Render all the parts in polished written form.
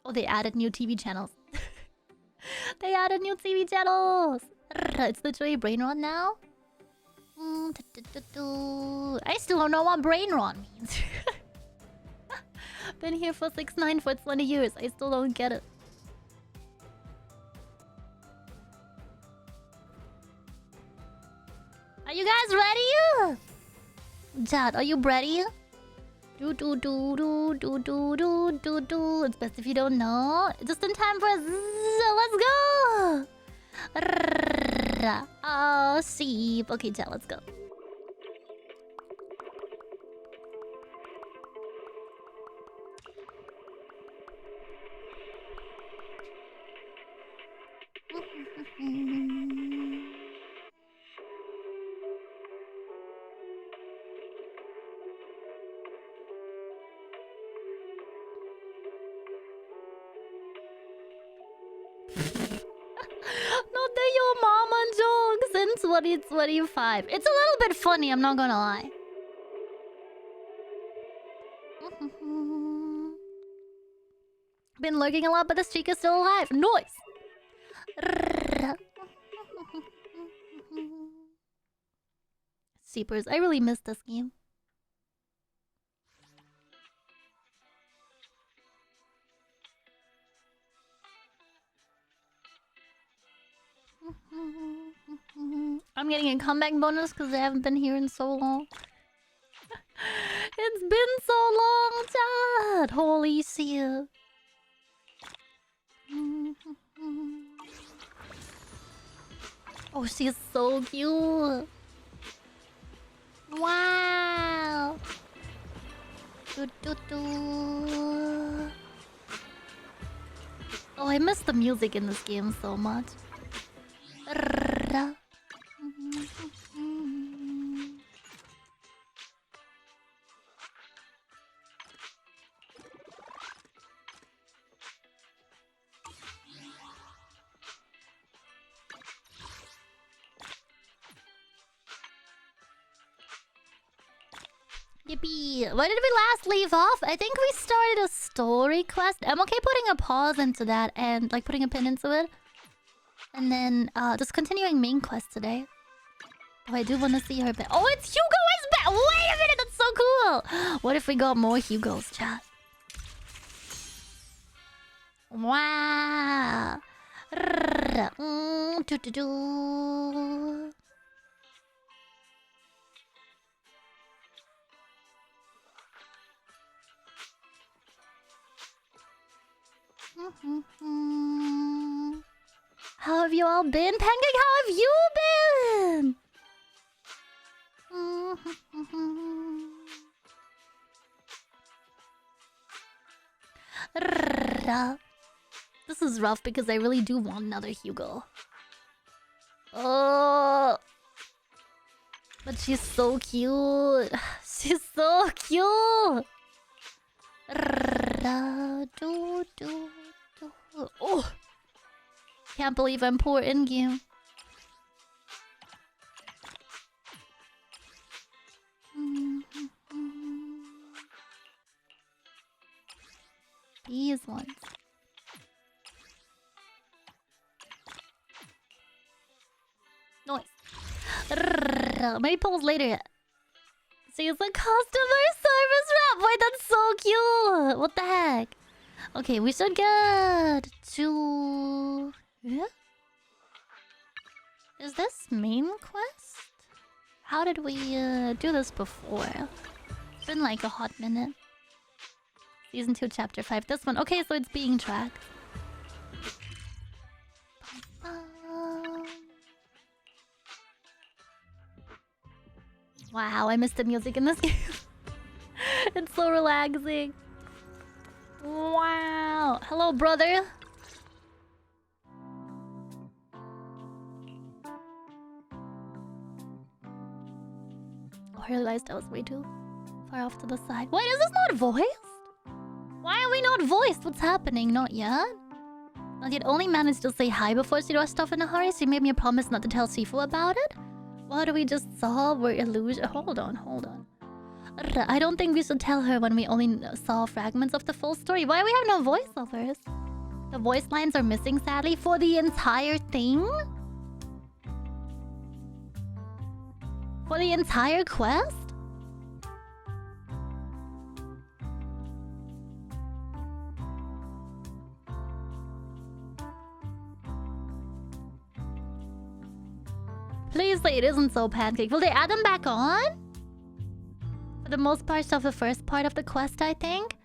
Oh, they added new TV channels. They added new TV channels. It's literally brain rot now. I still don't know what brain rot means. Been here for 6ix9ine for 20 years. I still don't get it. Are you guys ready? Chat, are you ready? Do. It's best if you don't know. Just in time for let's go. Oh, sheep. Okay, chat, let's go. Not the Yo Mama jokes in 2025. It's a little bit funny, I'm not gonna lie. Been lurking a lot, but the streak is still alive. Noise! Seepers, I really missed this game. I'm getting a comeback bonus because I haven't been here in so long. It's been so long, Chad! Holy shit. Oh, she's so cute. Wow. Oh, I miss the music in this game so much. Yippee! Where did we last leave off? I think we started a story quest. I'm okay putting a pause into that and like putting a pin into it. And then just continuing main quest today. Oh, I do want to see her back. Oh, it's Hugo is back! Wait a minute, that's so cool! What if we got more Hugos, chat? Wow! How have you all been? Pancake, how have you been? This is rough because I really do want another Hugo. Oh, but she's so cute. She's so cute. Oh, can't believe I'm poor in game. These ones. Noise. Maybe polls later. See, it's a customer service rep. Wait, that's so cute. What the heck? Okay, we should get to... Yeah? Is this main quest? How did we do this before? It's been like a hot minute. Season 2, Chapter 5. This one. Okay, so it's being tracked. Wow, I missed the music in this game. It's so relaxing. Wow. Hello, brother. Oh, I realized I was way too far off to the side. Wait, is this not voiced? Why are we not voiced? What's happening? Not yet? Not yet. Only managed to say hi before she rushed off in a hurry. She made me a promise not to tell Shifu about it. What we just saw were illusion. Hold on. I don't think we should tell her when we only saw fragments of the full story. Why we have no voiceovers? The voice lines are missing, sadly, for the entire thing? For the entire quest? Please say it isn't so, Pancake. Will they add them back on? For the most part of the first part of the quest, I think.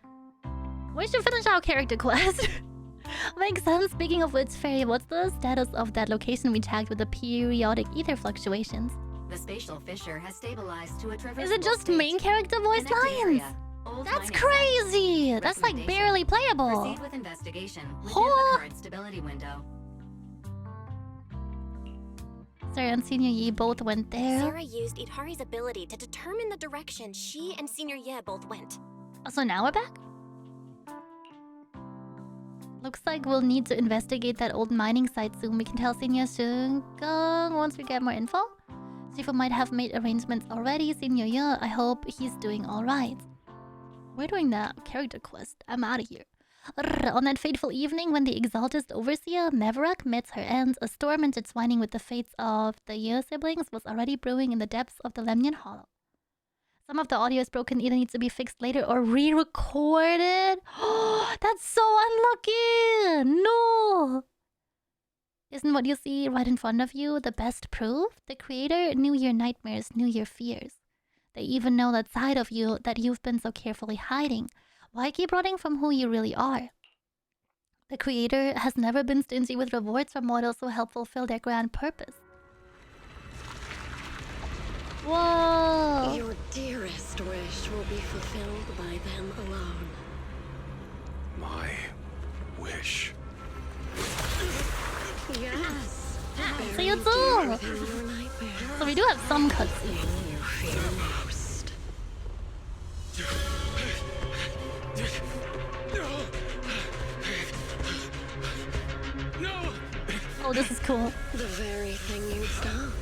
We should finish our character quest. Makes sense. Speaking of which, Fairy, what's the status of that location we tagged with the periodic ether fluctuations? The spatial fissure has stabilized to a traversable. Is it just main character voice lines? That's crazy! That's like barely playable. Proceed with investigation within the current stability window. Sarah and Senior Yi both went there. Sarah used Itari's ability to determine the direction she and Senior Ye both went. Oh, so now we're back? Looks like we'll need to investigate that old mining site soon. We can tell Senior Sung once we get more info. Sifu might have made arrangements already. Senior Ye, I hope he's doing alright. We're doing the character quest. I'm out of here. On that fateful evening when the exalted overseer Maverick met her end, a storm intertwining with the fates of the Ye siblings was already brewing in the depths of the Lemnian Hollow. Some of the audio is broken, either needs to be fixed later or re-recorded. Oh, that's so unlucky! No! Isn't what you see right in front of you the best proof? The creator knew your nightmares, knew your fears. They even know that side of you that you've been so carefully hiding. Why keep running from who you really are? The creator has never been stingy with rewards for mortals who help fulfill their grand purpose. Whoa! Your dearest wish will be fulfilled by them alone. My wish. Yes. See you soon! So we do have some cutscenes. You fear most. Oh, this is cool. The very thing you'd stop,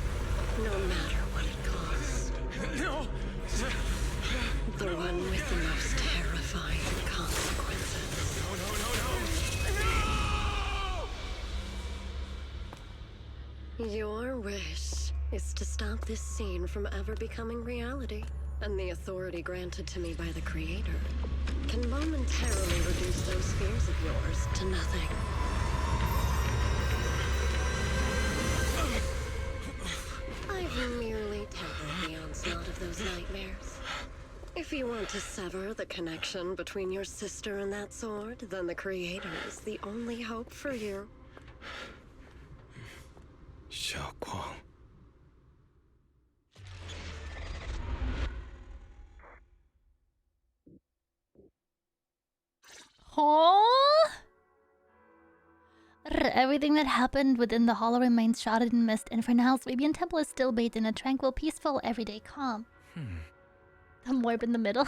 no matter what it costs. No! The one with the most terrifying consequences. No! Your wish is to stop this scene from ever becoming reality. And the authority granted to me by the Creator can momentarily reduce those fears of yours to nothing. I've merely tempered the onslaught of those nightmares. If you want to sever the connection between your sister and that sword, then the Creator is the only hope for you. Xiaoguang. Huh? Everything that happened within the hollow remains shrouded in mist, and for now, Swabian Temple is still bathed in a tranquil, peaceful, everyday calm. The morb in the middle.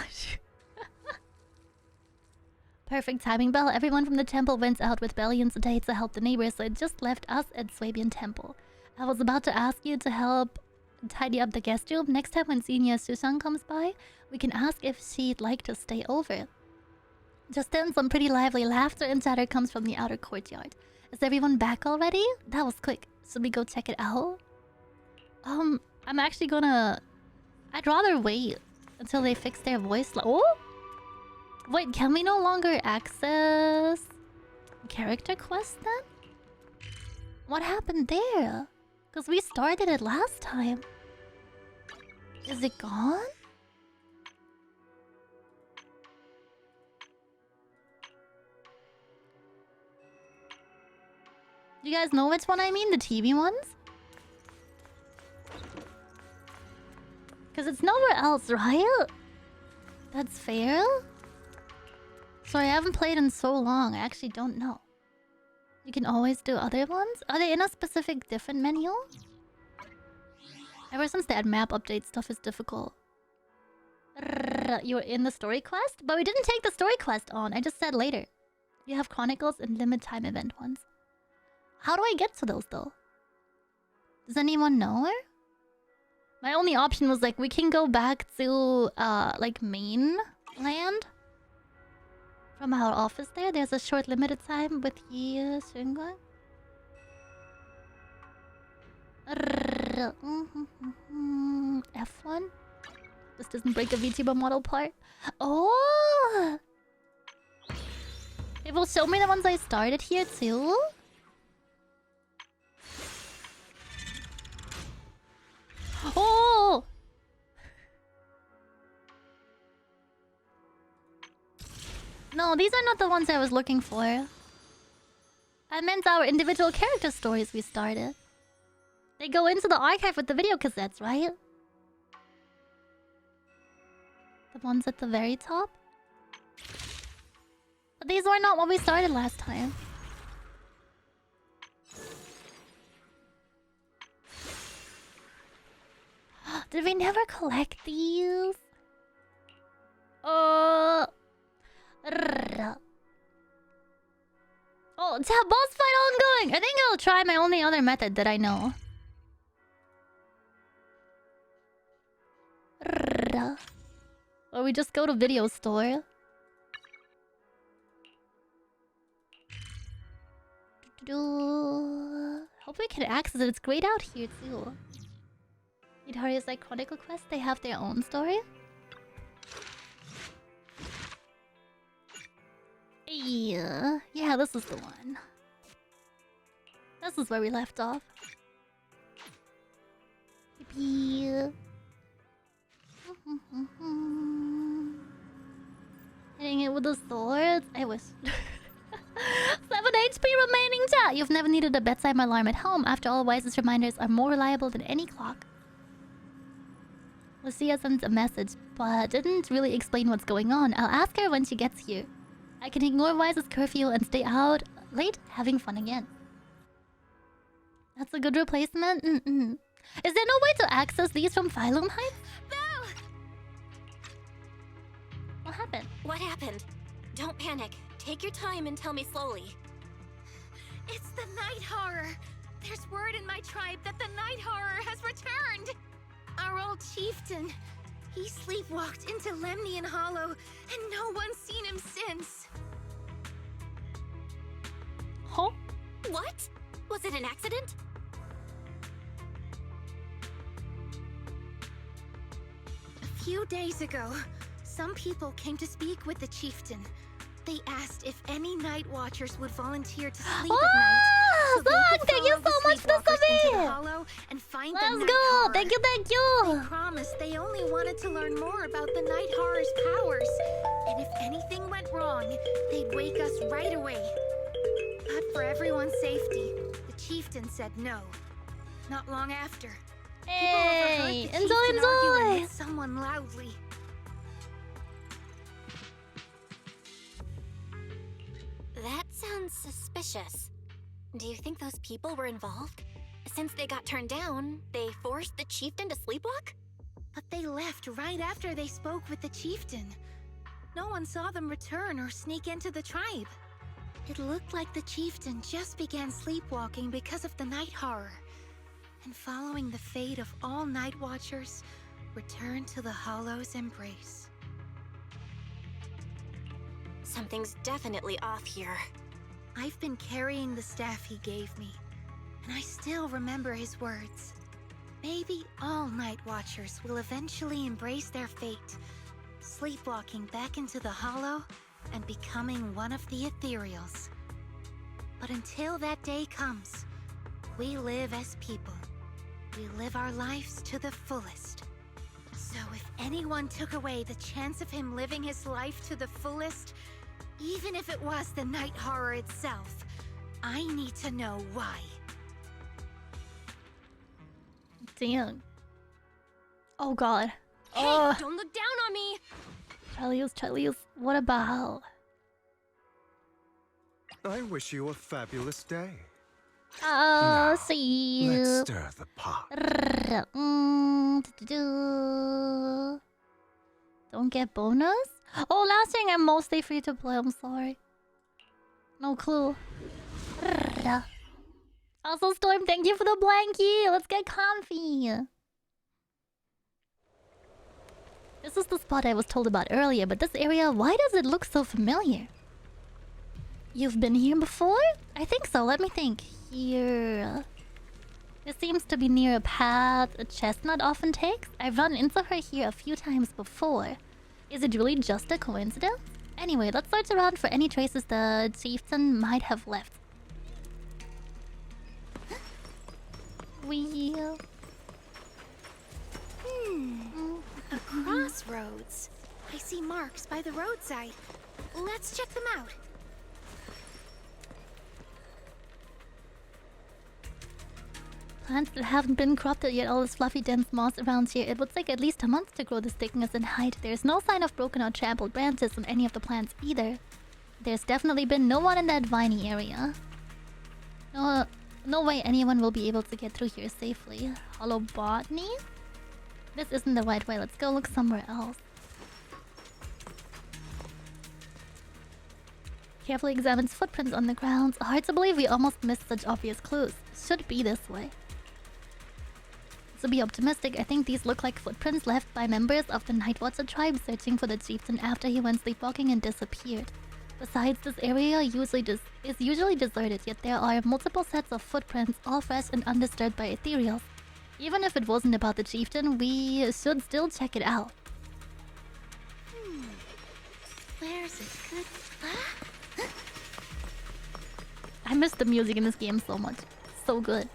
Perfect timing, Belle. Everyone from the temple went out with Bellions today to help the neighbors, so it just left us at Swabian Temple. I was about to ask you to help tidy up the guest room. Next time when Senior Susan comes by, we can ask if she'd like to stay over. Just then, some pretty lively laughter and chatter comes from the outer courtyard. Is everyone back already? That was quick. Should we go check it out? I'm actually gonna... I'd rather wait until they fix their voice... Oh? Wait, can we no longer access... character quest then? What happened there? Because we started it last time. Is it gone? You guys know which one I mean? The TV ones? Because it's nowhere else, right? That's fair? Sorry, I haven't played in so long. I actually don't know. You can always do other ones? Are they in a specific different menu? Ever since that map update stuff is difficult. You're in the story quest? But we didn't take the story quest on. I just said later. You have Chronicles and limit time event ones. How do I get to those though? Does anyone know her? My only option was like we can go back to like mainland from our office there. There's a short limited time with you, Sungang. F1. This doesn't break a VTuber model part. Oh, it will show me the ones I started here too. Oh! No, these are not the ones I was looking for. I meant our individual character stories we started. They go into the archive with the video cassettes, right? The ones at the very top? But these were not what we started last time. Did we never collect these? Oh, it's a boss fight ongoing. I think I'll try my only other method that I know. Or we just go to video store. Hope we can access it. It's grayed out here too. Itaria's like Chronicle Quest, they have their own story. Yeah, this is the one. This is where we left off. Yippee. Hitting it with the swords. I wish. 7 HP remaining, chat. You've never needed a bedside alarm at home. After all, wisest reminders are more reliable than any clock. Lucia sent a message, but didn't really explain what's going on. I'll ask her when she gets here. I can ignore Wise's curfew and stay out late having fun again. That's a good replacement. Is there no way to access these from Phylum Heights? Belle! What happened? What happened? Don't panic. Take your time and tell me slowly. It's the Night Horror. There's word in my tribe that the Night Horror has returned. Our old chieftain. He sleepwalked into Lemnian Hollow, and no one's seen him since. Huh? What? Was it an accident? A few days ago, some people came to speak with the chieftain. They asked if any night watchers would volunteer to sleep at night. So thank you so much for the the hollow and find Let's the night go! horror. Thank you. They promised they only wanted to learn more about the night horror's powers. And if anything went wrong, they'd wake us right away. But for everyone's safety, the chieftain said no. Not long after, Hey, people overheard the chieftain arguing enjoy! with someone loudly. That sounds suspicious. Do you think those people were involved? Since they got turned down, they forced the chieftain to sleepwalk? But they left right after they spoke with the chieftain. No one saw them return or sneak into the tribe. It looked like the chieftain just began sleepwalking because of the night horror. And following the fate of all night watchers, returned to the Hollow's embrace. Something's definitely off here. I've been carrying the staff he gave me, and I still remember his words. Maybe all night watchers will eventually embrace their fate, sleepwalking back into the Hollow and becoming one of the ethereals. But until that day comes, we live as people. We live our lives to the fullest. So if anyone took away the chance of him living his life to the fullest, even if it was the night horror itself, I need to know why. Damn. Oh god. Hey, don't look down on me! Chalios, what about? I wish you a fabulous day. See Let's you. stir the pot. Don't get bonus? Oh, last thing I'm mostly free to play, I'm sorry. No clue. Also, Storm, thank you for the blankie. Let's get comfy. This is the spot I was told about earlier, but this area, why does it look so familiar? You've been here before? I think so, let me think. Here... This seems to be near a path a chestnut often takes. I've run into her here a few times before. Is it really just a coincidence? Anyway, let's search around for any traces the chieftain might have left. A crossroads. I see marks by the roadside. Let's check them out. Plants that haven't been corrupted yet, all this fluffy dense moss around here. It would take at least a month to grow this thickness and height. There's no sign of broken or trampled branches on any of the plants either. There's definitely been no one in that viney area. No way anyone will be able to get through here safely. Hollow botany? This isn't the right way. Let's go look somewhere else. Carefully examines footprints on the ground. Hard to believe we almost missed such obvious clues. Should be this way. To be optimistic, I think these look like footprints left by members of the Nightwatcher tribe searching for the chieftain after he went sleepwalking and disappeared. Besides, this area is usually deserted, yet there are multiple sets of footprints, all fresh and undisturbed by ethereals. Even if it wasn't about the chieftain, we should still check it out. Where's a good... I miss the music in this game so much. So good.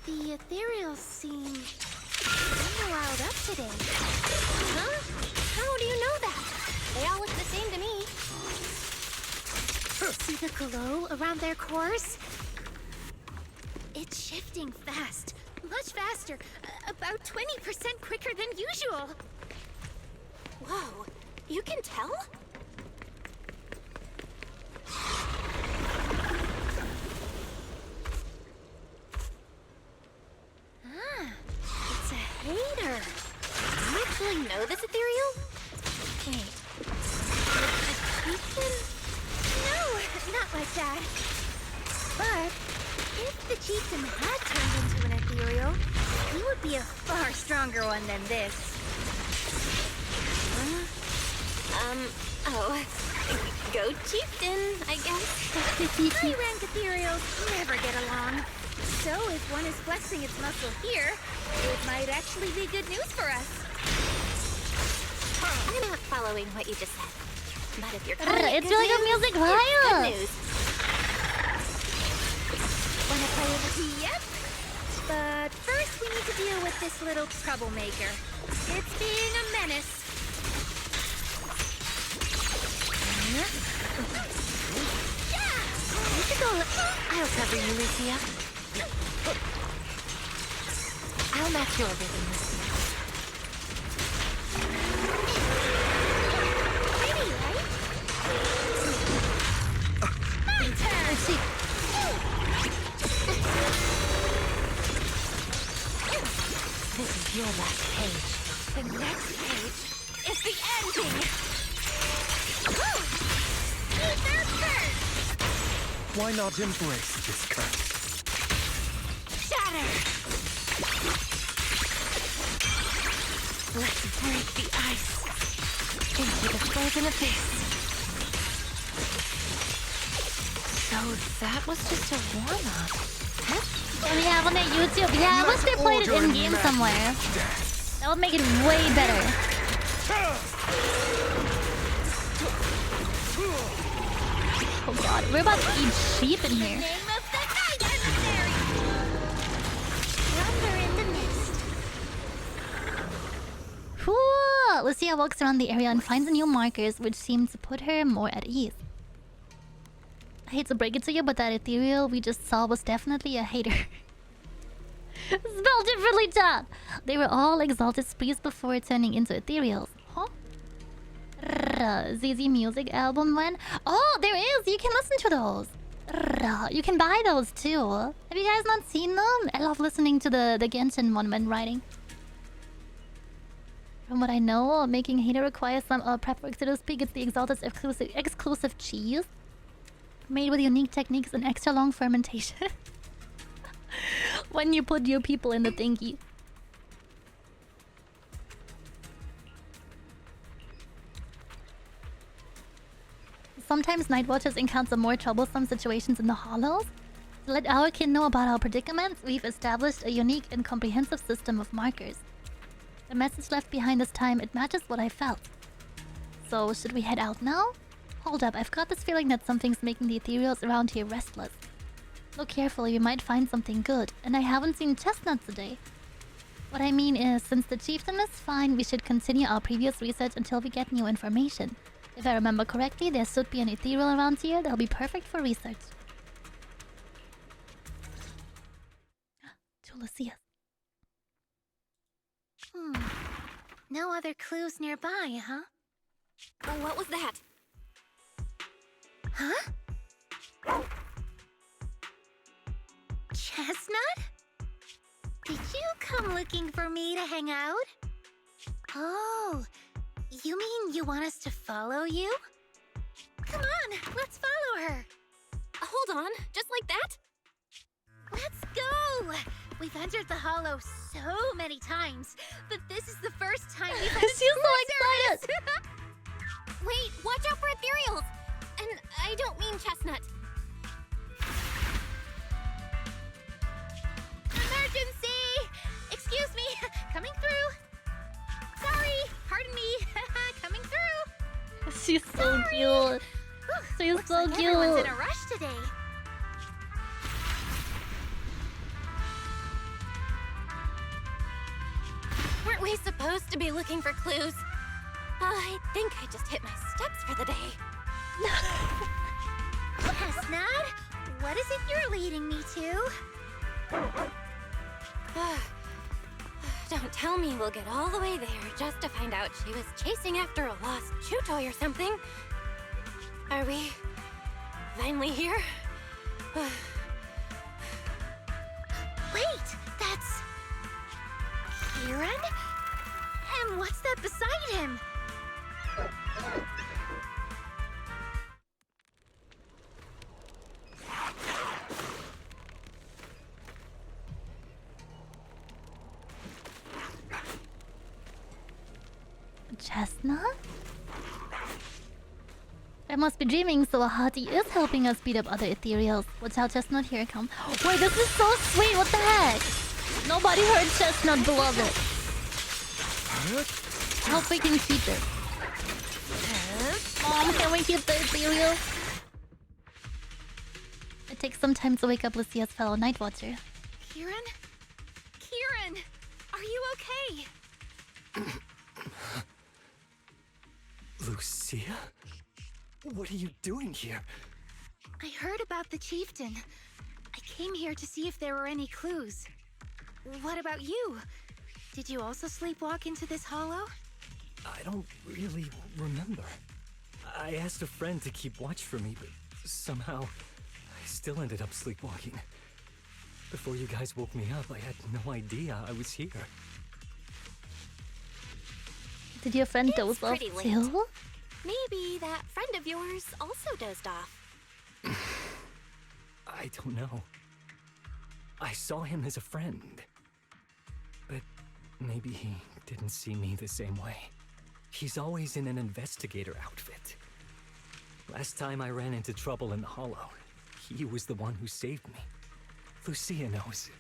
The ethereals seem... kinda riled up today. Huh? How do you know that? They all look the same to me. See the glow around their cores? It's shifting fast. Much faster. About 20% quicker than usual. Whoa, you can tell? It's a hater. You actually know this ethereal? Wait. A chieftain? No, not like that. But if the chieftain had turned into an ethereal, he would be a far stronger one than this. Oh. Go chieftain, I guess. High-rank ethereals never get along. So if one is flexing its muscle here, it might actually be good news for us. I'm not following what you just said. But if you're It's really good music, good right? news. Wanna play with the Yep. But first we need to deal with this little troublemaker. It's being a menace. I'll cover you, Lucia. I'll match your rhythm. Pretty, right? Fantastic. This is your last page. The next page is the ending. Why not embrace this curse? Shatter! Let's break the ice into the frozen abyss. So that was just a warm-up. Oh yeah, on their YouTube. Yeah, I wish they played it in-game somewhere. That would make it way better. Oh god, we're about to eat sheep in here. Name of the night emissary! Thunder in the mist. Whew. Lucia walks around the area and finds new markers, which seem to put her more at ease. I hate to break it to you, but that ethereal we just saw was definitely a hater. Spelled differently, chat! They were all exalted priests before turning into ethereals. Huh? ZZ Music album when? Oh, there is! You can listen to those! You can buy those too. Have you guys not seen them? I love listening to the Genshin one when writing. From what I know, making hater requires some prep work, so to speak. It's the Exalted's exclusive cheese. Made with unique techniques and extra long fermentation. When you put your people in the thingy. sometimes Night Watchers encounter more troublesome situations in the hollows. To let our kin know about our predicaments, we've established a unique and comprehensive system of markers. The message left behind this time, it matches what I felt. So, should we head out now? Hold up, I've got this feeling that something's making the ethereals around here restless. Look carefully, we might find something good, and I haven't seen Chestnut today. What I mean is, since the chieftain is fine, we should continue our previous research until we get new information. If I remember correctly, there should be an ethereal around here that'll be perfect for research. To Lucia. No other clues nearby, huh? What was that? Huh? Chestnut? Did you come looking for me to hang out? Oh, you mean you want us to follow you? Come on, let's follow her. Hold on, just like that? Let's go! We've entered the hollow so many times, but this is the first time we've had She's so excited! Wait, watch out for ethereals! And I don't mean Chestnut. Emergency! Excuse me, coming through. Sorry, pardon me, coming through. She's so Sorry. cute. She's Looks so like cute. everyone's in a rush today. Weren't we supposed to be looking for clues? I think I just hit my steps for the day. Chestnut, what is it you're leading me to? Don't tell me we'll get all the way there just to find out she was chasing after a lost chew toy or something. Are we finally here? Wait, that's... Kieran? And what's that beside him? Chestnut? I must be dreaming, so Ahati is helping us beat up other ethereals. Watch out, Chestnut, here it comes. Wait, this is so sweet, what the heck? Nobody heard Chestnut, beloved. I hope we can keep it. Mom, can we keep the ethereal? It takes some time to wake up Lucia's fellow Night Watcher. Kieran? Kieran! Are you okay? Lucia? What are you doing here? I heard about the chieftain. I came here to see if there were any clues. What about you? Did you also sleepwalk into this hollow? I don't really remember. I asked a friend to keep watch for me, but somehow I still ended up sleepwalking. Before you guys woke me up, I had no idea I was here. Did your friend It's doze off pretty late. too? Maybe that friend of yours also dozed off. I don't know. I saw him as a friend. But maybe he didn't see me the same way. He's always in an investigator outfit. Last time I ran into trouble in the hollow, he was the one who saved me. Lucia knows.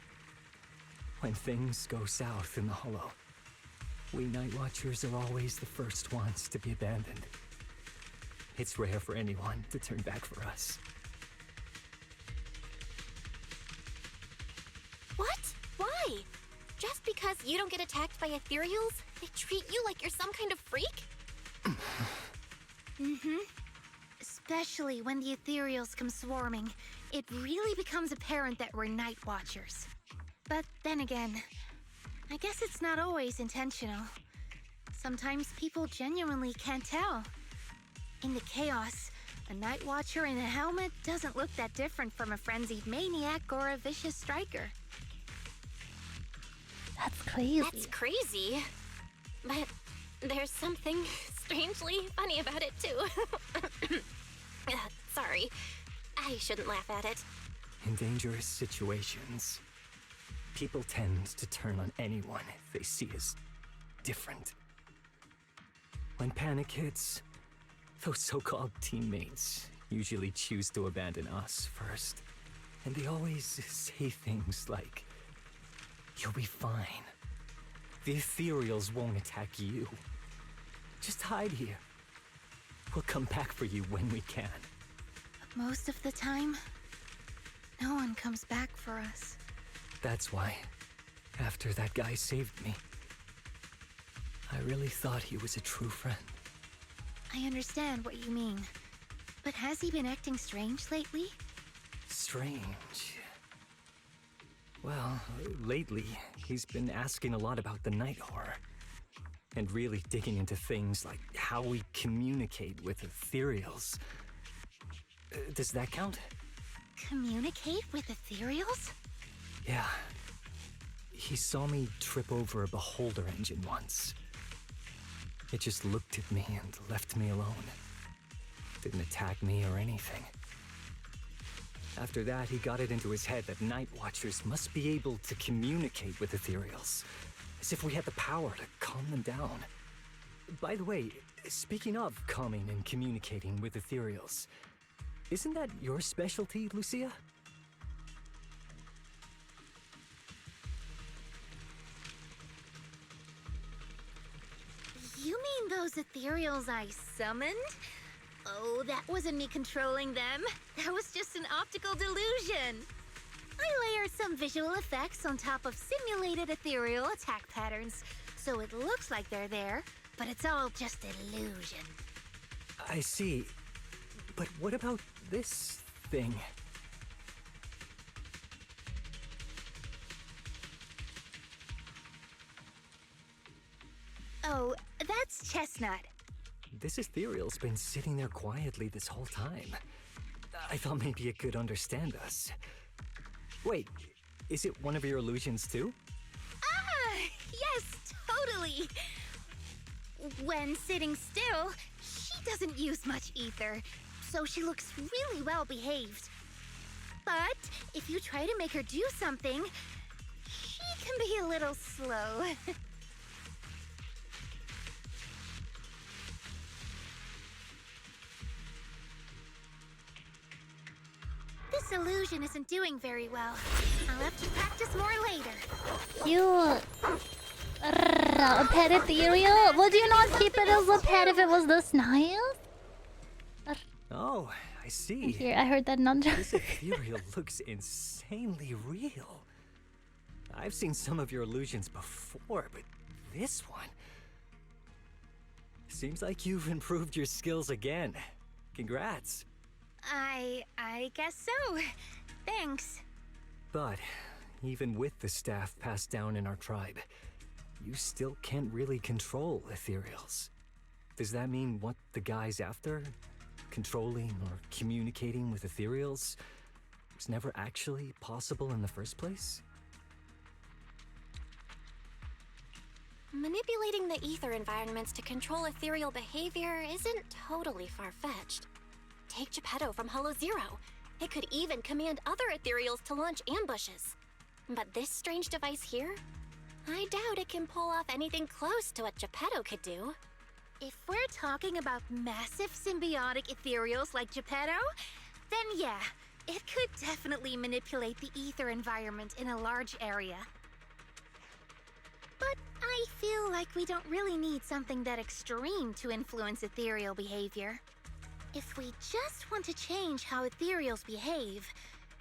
When things go south in the hollow, we Night Watchers are always the first ones to be abandoned. It's rare for anyone to turn back for us. What? Why? Just because you don't get attacked by ethereals, they treat you like you're some kind of freak? Especially when the ethereals come swarming, it really becomes apparent that we're Night Watchers. But then again, I guess it's not always intentional. Sometimes people genuinely can't tell. In the chaos, a Night Watcher in a helmet doesn't look that different from a frenzied maniac or a vicious striker. That's crazy. That's crazy. But there's something strangely funny about it, too. Sorry. I shouldn't laugh at it. In dangerous situations, people tend to turn on anyone they see as different. When panic hits, Those so-called teammates usually choose to abandon us first. And they always say things like, "You'll be fine. The ethereals won't attack you. Just hide here. We'll come back for you when we can." Most of the time, no one comes back for us. That's why, after that guy saved me, I really thought he was a true friend. I understand what you mean. But has he been acting strange lately? Strange. Well, lately, he's been asking a lot about the night horror. And really digging into things like how we communicate with ethereals. Does that count? Communicate with ethereals? Yeah. He saw me trip over a beholder engine once. It just looked at me and left me alone. Didn't attack me or anything. After that, he got it into his head that Night Watchers must be able to communicate with ethereals, as if we had the power to calm them down. By the way, speaking of calming and communicating with ethereals, isn't that your specialty, Lucia? You mean those ethereals I summoned? Oh, that wasn't me controlling them. That was just an optical delusion. I layered some visual effects on top of simulated ethereal attack patterns, so it looks like they're there, but it's all just illusion. I see. But what about this thing? Oh, that's Chestnut. This ethereal's been sitting there quietly this whole time. I thought maybe it could understand us. Wait, is it one of your illusions too? Ah, yes, totally. When sitting still, she doesn't use much ether, so she looks really well behaved. But if you try to make her do something, she can be a little slow. This illusion isn't doing very well. I'll have to practice more later. You... a pet ethereal? Would you not keep it as a pet if it was this nice? Oh, I see. Here, I heard that nunchuck. This ethereal looks insanely real. I've seen some of your illusions before, but this one... Seems like you've improved your skills again. Congrats. I guess so. Thanks. But even with the staff passed down in our tribe, you still can't really control ethereals. Does that mean what the guy's after, controlling or communicating with ethereals, was never actually possible in the first place? Manipulating the ether environments to control ethereal behavior isn't totally far-fetched. Take Geppetto from Hollow Zero. It could even command other ethereals to launch ambushes. But this strange device here? I doubt it can pull off anything close to what Geppetto could do. If we're talking about massive symbiotic ethereals like Geppetto, then yeah, it could definitely manipulate the ether environment in a large area. But I feel like we don't really need something that extreme to influence ethereal behavior. If we just want to change how ethereals behave,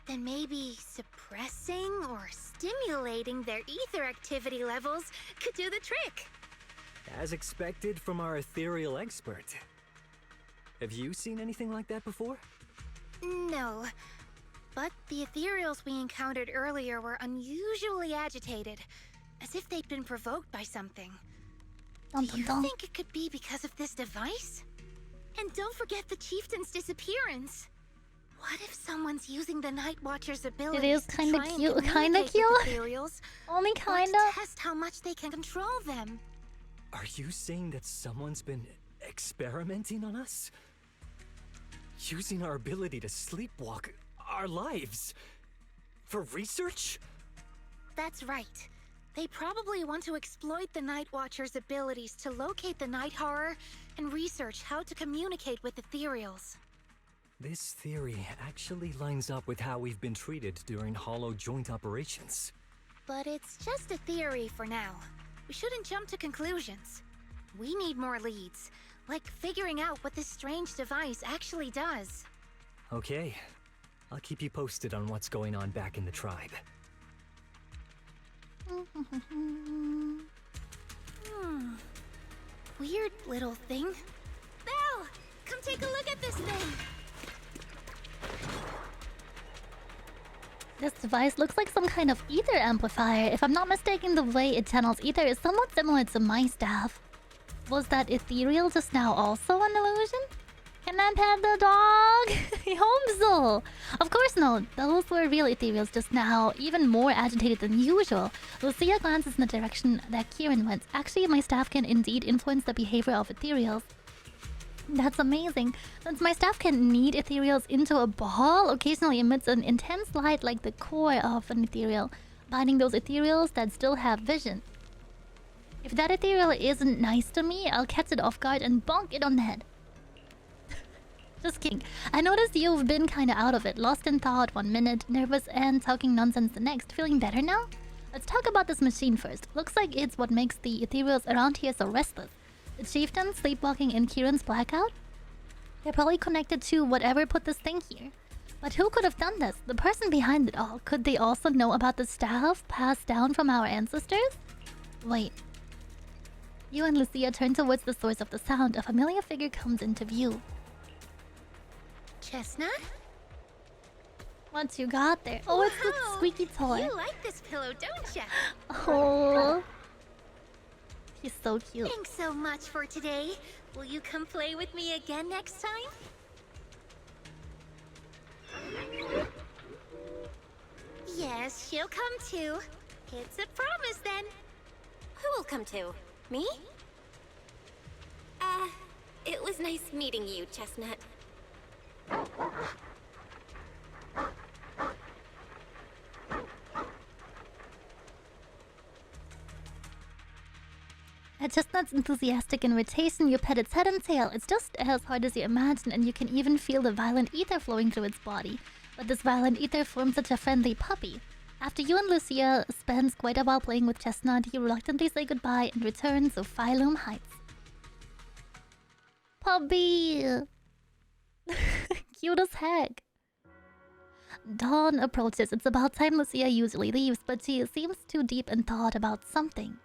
then maybe suppressing or stimulating their ether activity levels could do the trick. As expected from our ethereal expert. Have you seen anything like that before? No, but the ethereals we encountered earlier were unusually agitated, as if they'd been provoked by something. Dun, Do dun, you dun. think it could be because of this device? And don't forget the chieftain's disappearance. What if someone's using the Night Watcher's ability is to kinda try and cute- kinda communicate with cute. ethereals, Only or to kinda. test how much they can control them? Are you saying that someone's been experimenting on us? Using our ability to sleepwalk our lives? For research? That's right. They probably want to exploit the Night Watcher's abilities to locate the night horror and research how to communicate with ethereals. This theory actually lines up with how we've been treated during Hollow joint operations. But it's just a theory for now. We shouldn't jump to conclusions. We need more leads, like figuring out what this strange device actually does. Okay, I'll keep you posted on what's going on back in the tribe. Weird little thing. Belle, come take a look at this thing. This device looks like some kind of ether amplifier. If I'm not mistaken, the way it channels ether is somewhat similar to my staff. Was that ethereal just now also an illusion? Can I pet the dog? I hope so. Of course not. Those were real ethereals just now, even more agitated than usual. Lucia glances in the direction that Kieran went. Actually, my staff can indeed influence the behavior of ethereals. That's amazing. Since my staff can knead ethereals into a ball, occasionally emits an intense light like the core of an ethereal, binding those ethereals that still have vision. If that ethereal isn't nice to me, I'll catch it off guard and bonk it on the head. Just kidding. I noticed you've been kinda out of it, lost in thought 1 minute, nervous and talking nonsense the next. Feeling better now? Let's talk about this machine first. Looks like it's what makes the ethereals around here so restless. The chieftain sleepwalking in Kieran's blackout? They're probably connected to whatever put this thing here. But who could have done this? The person behind it all. Could they also know about the staff passed down from our ancestors? Wait. You and Lucia turn towards the source of the sound. A familiar figure comes into view. Chestnut? What you got there? Oh, it's the Wow, squeaky toy. You like this pillow, don't ya? Oh. He's so cute. Thanks so much for today. Will you come play with me again next time? Yes, she'll come too. It's a promise then. Who will come to? Me? It was nice meeting you, Chestnut. At Chestnut's enthusiastic invitation, you pet its head and tail. It's just as hard as you imagine, and you can even feel the violent ether flowing through its body. But this violent ether forms such a friendly puppy. After you and Lucia spends quite a while playing with Chestnut, you reluctantly say goodbye and return to Phylum Heights. Puppy! Cute as heck. Dawn approaches. It's about time Lucia usually leaves, but she seems too deep in thought about something.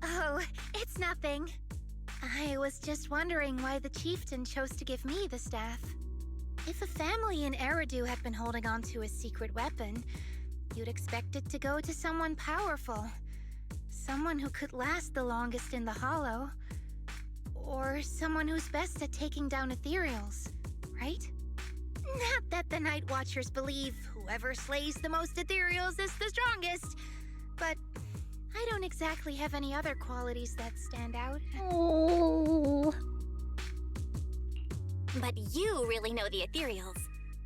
Oh, it's nothing. I was just wondering why the chieftain chose to give me the staff. If a family in Eridu had been holding on to a secret weapon, you'd expect it to go to someone powerful. Someone who could last the longest in the Hollow. Or someone who's best at taking down ethereals, right? Not that the Night Watchers believe whoever slays the most ethereals is the strongest, but I don't exactly have any other qualities that stand out. Oh. But you really know the ethereals.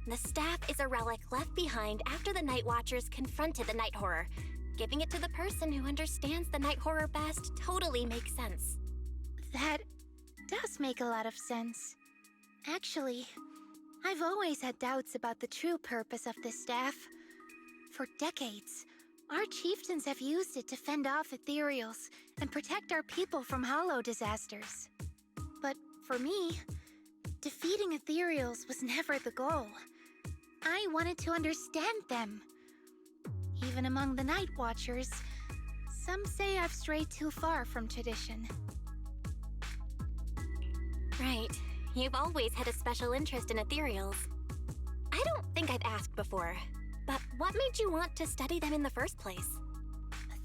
The staff is a relic left behind after the Night Watchers confronted the night horror. Giving it to the person who understands the night horror best totally makes sense. That does make a lot of sense. Actually, I've always had doubts about the true purpose of this staff. For decades, our chieftains have used it to fend off ethereals and protect our people from hollow disasters. But for me, defeating ethereals was never the goal. I wanted to understand them. Even among the Night Watchers, some say I've strayed too far from tradition. Right. You've always had a special interest in ethereals. I don't think I've asked before, but what made you want to study them in the first place?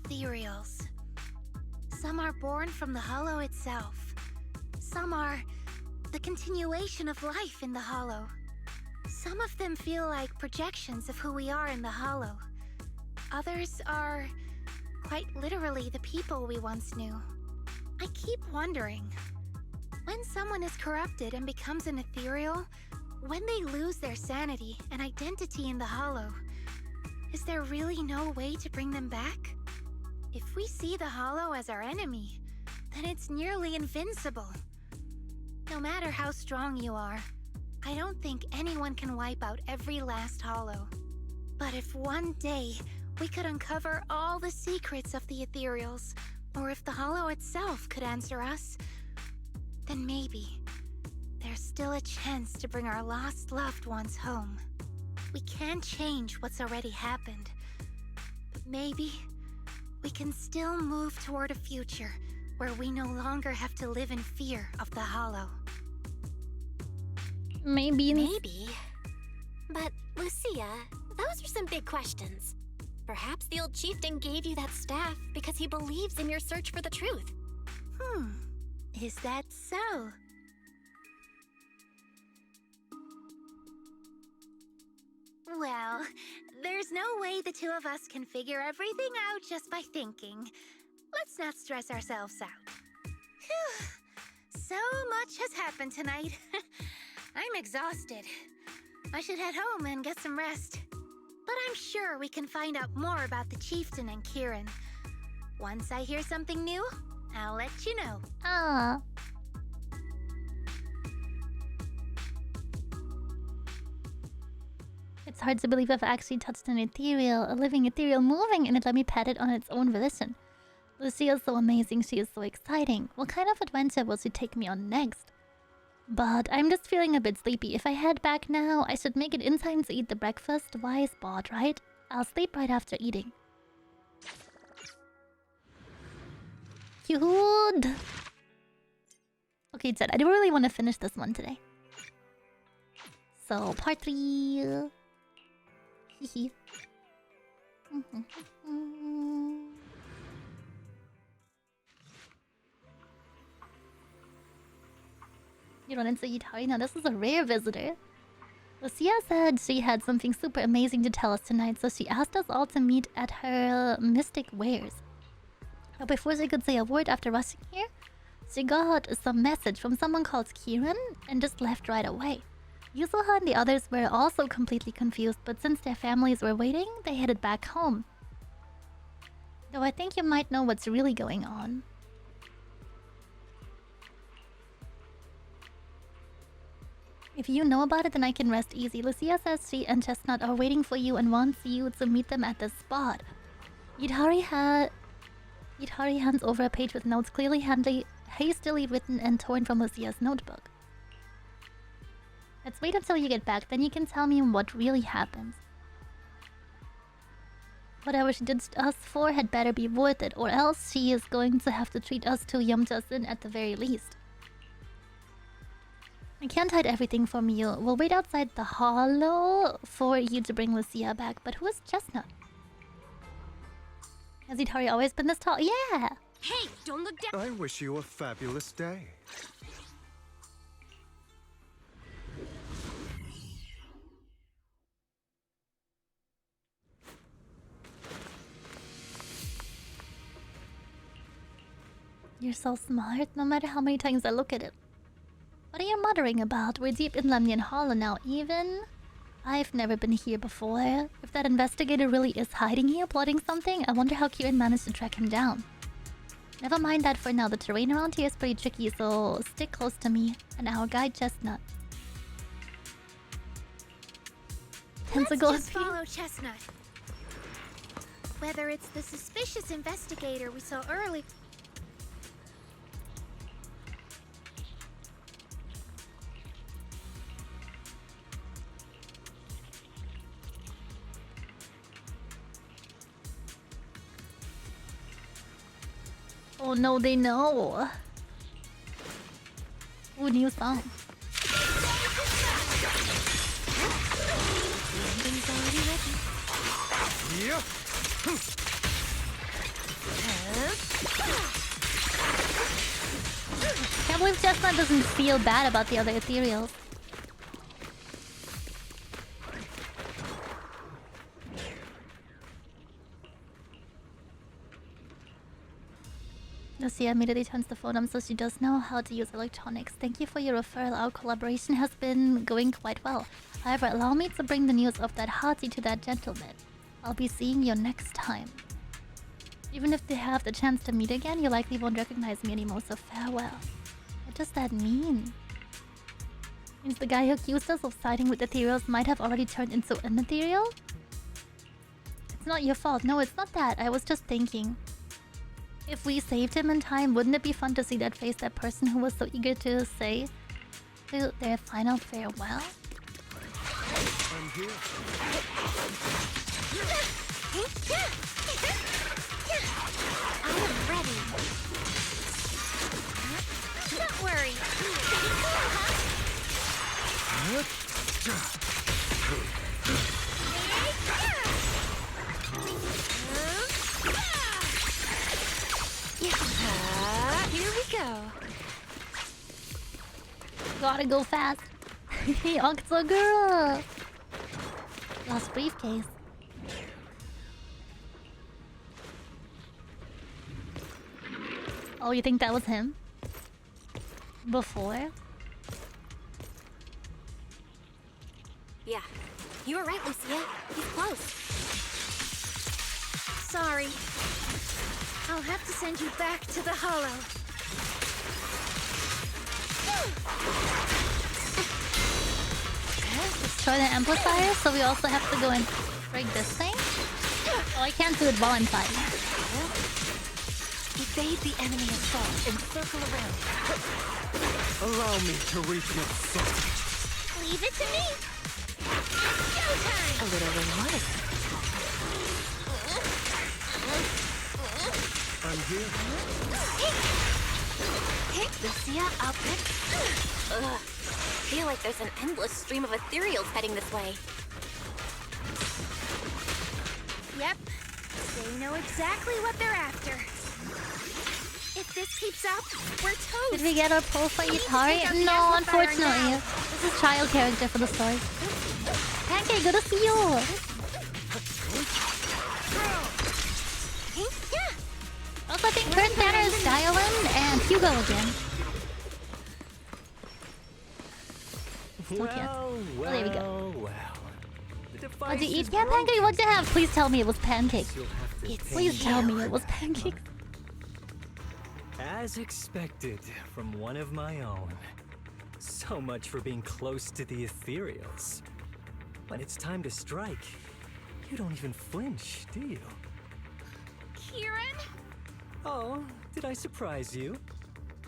Ethereals. Some are born from the Hollow itself. Some are the continuation of life in the Hollow. Some of them feel like projections of who we are in the Hollow. Others are quite literally the people we once knew. I keep wondering, when someone is corrupted and becomes an ethereal, when they lose their sanity and identity in the hollow, is there really no way to bring them back? If we see the hollow as our enemy, then it's nearly invincible. No matter how strong you are, I don't think anyone can wipe out every last hollow. But if one day we could uncover all the secrets of the ethereals, or if the hollow itself could answer us, then maybe there's still a chance to bring our lost loved ones home. We can't change what's already happened, but maybe we can still move toward a future where we no longer have to live in fear of the hollow. Maybe. Maybe. But, Lucia, those are some big questions. Perhaps the old chieftain gave you that staff because he believes in your search for the truth. Is that so? Well, there's no way the two of us can figure everything out just by thinking. Let's not stress ourselves out. Phew. So much has happened tonight. I'm exhausted. I should head home and get some rest. But I'm sure we can find out more about the chieftain and Kieran. Once I hear something new, I'll let you know. Ah. It's hard to believe I've actually touched an ethereal, a living ethereal moving, and it let me pet it on its own volition. Lucia is so amazing, she is so exciting. What kind of adventure will she take me on next? But I'm just feeling a bit sleepy. If I head back now, I should make it in time to eat the breakfast. Wise bot, right? I'll sleep right after eating. Cute! Okay, Jet, I do really want to finish this one today. So, part 3. Hehe. You run into Yutari. Now, this is a rare visitor. Lucia said she had something super amazing to tell us tonight, so she asked us all to meet at her Mystic Wares. But before she could say a word after rushing here, she got some message from someone called Kieran and just left right away. Yusuha and the others were also completely confused, but since their families were waiting, they headed back home. Though I think you might know what's really going on. If you know about it, then I can rest easy. Lucia says she and Chestnut are waiting for you and wants you to meet them at this spot. Yutari hands over a page with notes clearly hastily written and torn from Lucia's notebook. Let's wait until you get back, then you can tell me what really happens. Whatever she did us for had better be worth it, or else she is going to have to treat us to Yum-Justin at the very least. I can't hide everything from you. We'll wait outside the hollow for you to bring Lucia back. But who is Chestnut? Has Yutari always been this tall? Yeah! Hey, don't look down! I wish you a fabulous day. You're so smart, no matter how many times I look at it. What are you muttering about? We're deep in Lemnian Hollow now, even? I've never been here before. If that investigator really is hiding here, plotting something, I wonder how Kieran managed to track him down. Never mind that for now. The terrain around here is pretty tricky, so stick close to me and our guide Chestnut. Let's just follow Chestnut. Whether it's the suspicious investigator we saw earlier... Oh no, they know. Ooh, new song. Yeah. Can't believe Chestnut doesn't feel bad about the other ethereals. Lucia immediately turns the phone on, so she does know how to use electronics. Thank you for your referral. Our collaboration has been going quite well. However, allow me to bring the news of that hearty to that gentleman. I'll be seeing you next time. Even if they have the chance to meet again, you likely won't recognize me anymore, so farewell. What does that mean? Means the guy who accused us of siding with ethereals might have already turned into an ethereal? It's not your fault. No, it's not that. I was just thinking. If we saved him in time, wouldn't it be fun to see that face, that person who was so eager to say their final farewell? I'm here. I am ready. Don't worry. Here we go. Gotta go fast. Octogirl! Lost briefcase. Oh, you think that was him? Before? Yeah, you were right, Lucia. He's close. Sorry. I'll have to send you back to the hollow. Destroy the amplifier, so we also have to go and break this thing? Oh, I can't do it while I'm fighting. Evade the enemy assault and circle around. Allow me to reach its soul. Leave it to me. Showtime! A little reward. I'm here. Lucia, up next. Ugh. I feel like there's an endless stream of ethereals heading this way. Yep. They know exactly what they're after. If this keeps up, we're toast. Did we get our pull for We need to Itari? take out the No, amplifier unfortunately. now. This is child character for the story. Pancake, good to see you! Also, I think current banner is Diolin and Hugo again. Still can't. Well, there we go. well. The Did device you eat is yet, Pancake? What'd you have? Please tell me it was pancake. You'll have to It's pay Please tell me for it was that. pancake. As expected from one of my own. So much for being close to the ethereals. When it's time to strike, you don't even flinch, do you? Kieran? Oh, did I surprise you?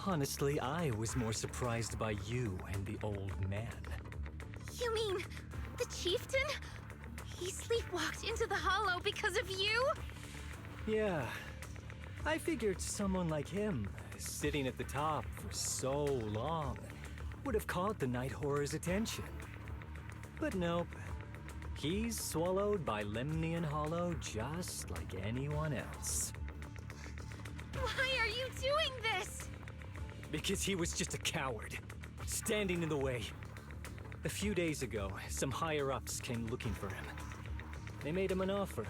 Honestly, I was more surprised by you and the old man. You mean the chieftain? He sleepwalked into the hollow because of you? Yeah, I figured someone like him, sitting at the top for so long, would have caught the Night Horror's attention. But nope. He's swallowed by Lemnian Hollow just like anyone else. Why are you doing this? Because he was just a coward, standing in the way. A few days ago, some higher-ups came looking for him. They made him an offer,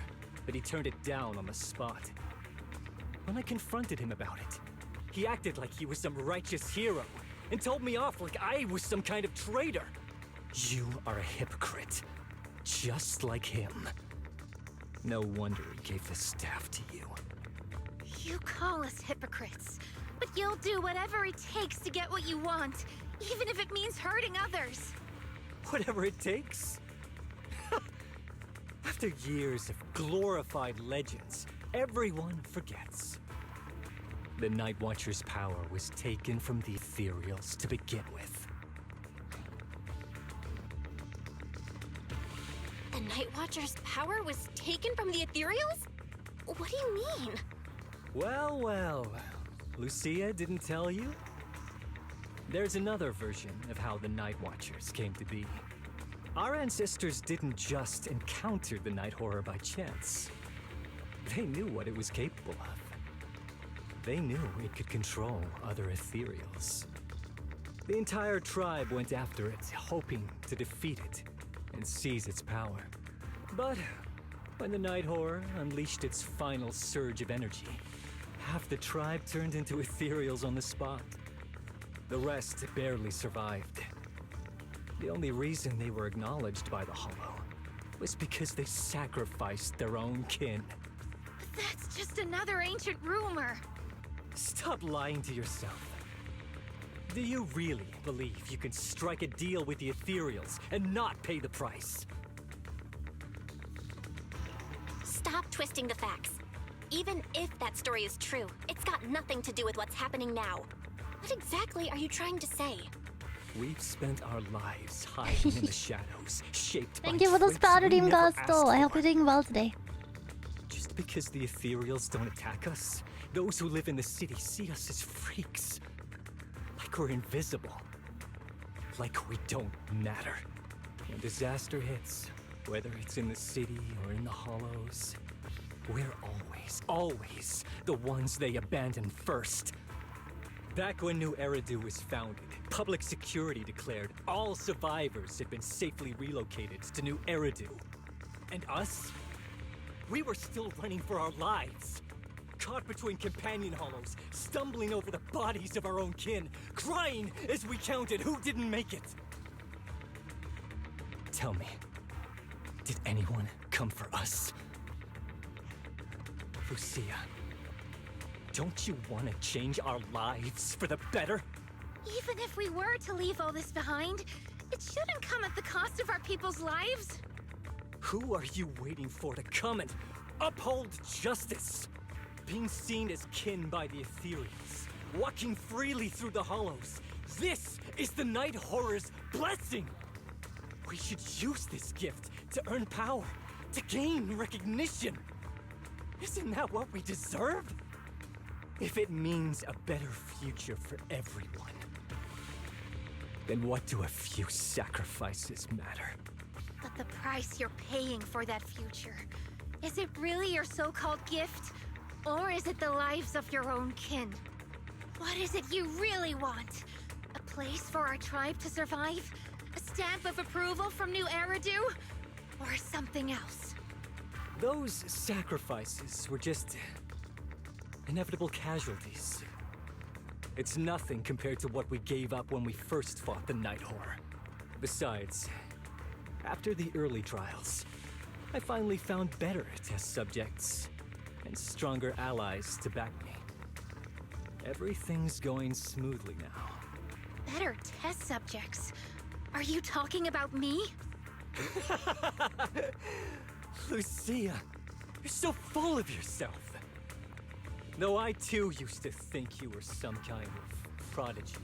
but he turned it down on the spot. When I confronted him about it, he acted like he was some righteous hero and told me off like I was some kind of traitor. You are a hypocrite, just like him. No wonder he gave the staff to you. You call us hypocrites, but you'll do whatever it takes to get what you want, even if it means hurting others. Whatever it takes. After years of glorified legends, everyone forgets. The Night Watcher's power was taken from the ethereals to begin with. The Night Watcher's power was taken from the ethereals? What do you mean? Well, well. Lucia didn't tell you? There's another version of how the Night Watchers came to be. Our ancestors didn't just encounter the Night Horror by chance. They knew what it was capable of. They knew it could control other ethereals. The entire tribe went after it, hoping to defeat it and seize its power. But when the Night Horror unleashed its final surge of energy, Half the tribe turned into ethereals on the spot. The rest barely survived. The only reason they were acknowledged by the Hollow was because they sacrificed their own kin. But that's just another ancient rumor. Stop lying to yourself. Do you really believe you can strike a deal with the ethereals and not pay the price? Stop twisting the facts. Even if that story is true, it's got nothing to do with what's happening now. What exactly are you trying to say? We've spent our lives hiding in the shadows, shaped by Thank you for the traits sprouted we team, never Gusto. asked I hope for. you're doing well today. Just because the ethereals don't attack us, those who live in the city see us as freaks. Like we're invisible. Like we don't matter. When disaster hits, whether it's in the city or in the hollows, we're always the ones they abandon first. Back when New Eridu was founded, public security declared all survivors had been safely relocated to New Eridu. And us? We were still running for our lives. Caught between companion hollows, stumbling over the bodies of our own kin, crying as we counted who didn't make it. Tell me, did anyone come for us? Lucia, don't you want to change our lives for the better? Even if we were to leave all this behind, it shouldn't come at the cost of our people's lives. Who are you waiting for to come and uphold justice? Being seen as kin by the ethereals, walking freely through the hollows. This is the Night Horror's blessing! We should use this gift to earn power, to gain recognition. Isn't that what we deserve? If it means a better future for everyone, then what do a few sacrifices matter? But the price you're paying for that future, is it really your so-called gift? Or is it the lives of your own kin? What is it you really want? A place for our tribe to survive? A stamp of approval from New Eridu? Or something else? Those sacrifices were just inevitable casualties. It's nothing compared to what we gave up when we first fought the Night Horror. Besides, after the early trials, I finally found better test subjects and stronger allies to back me. Everything's going smoothly now. Better test subjects? Are you talking about me? Lucia, you're so full of yourself. Though I too used to think you were some kind of prodigy,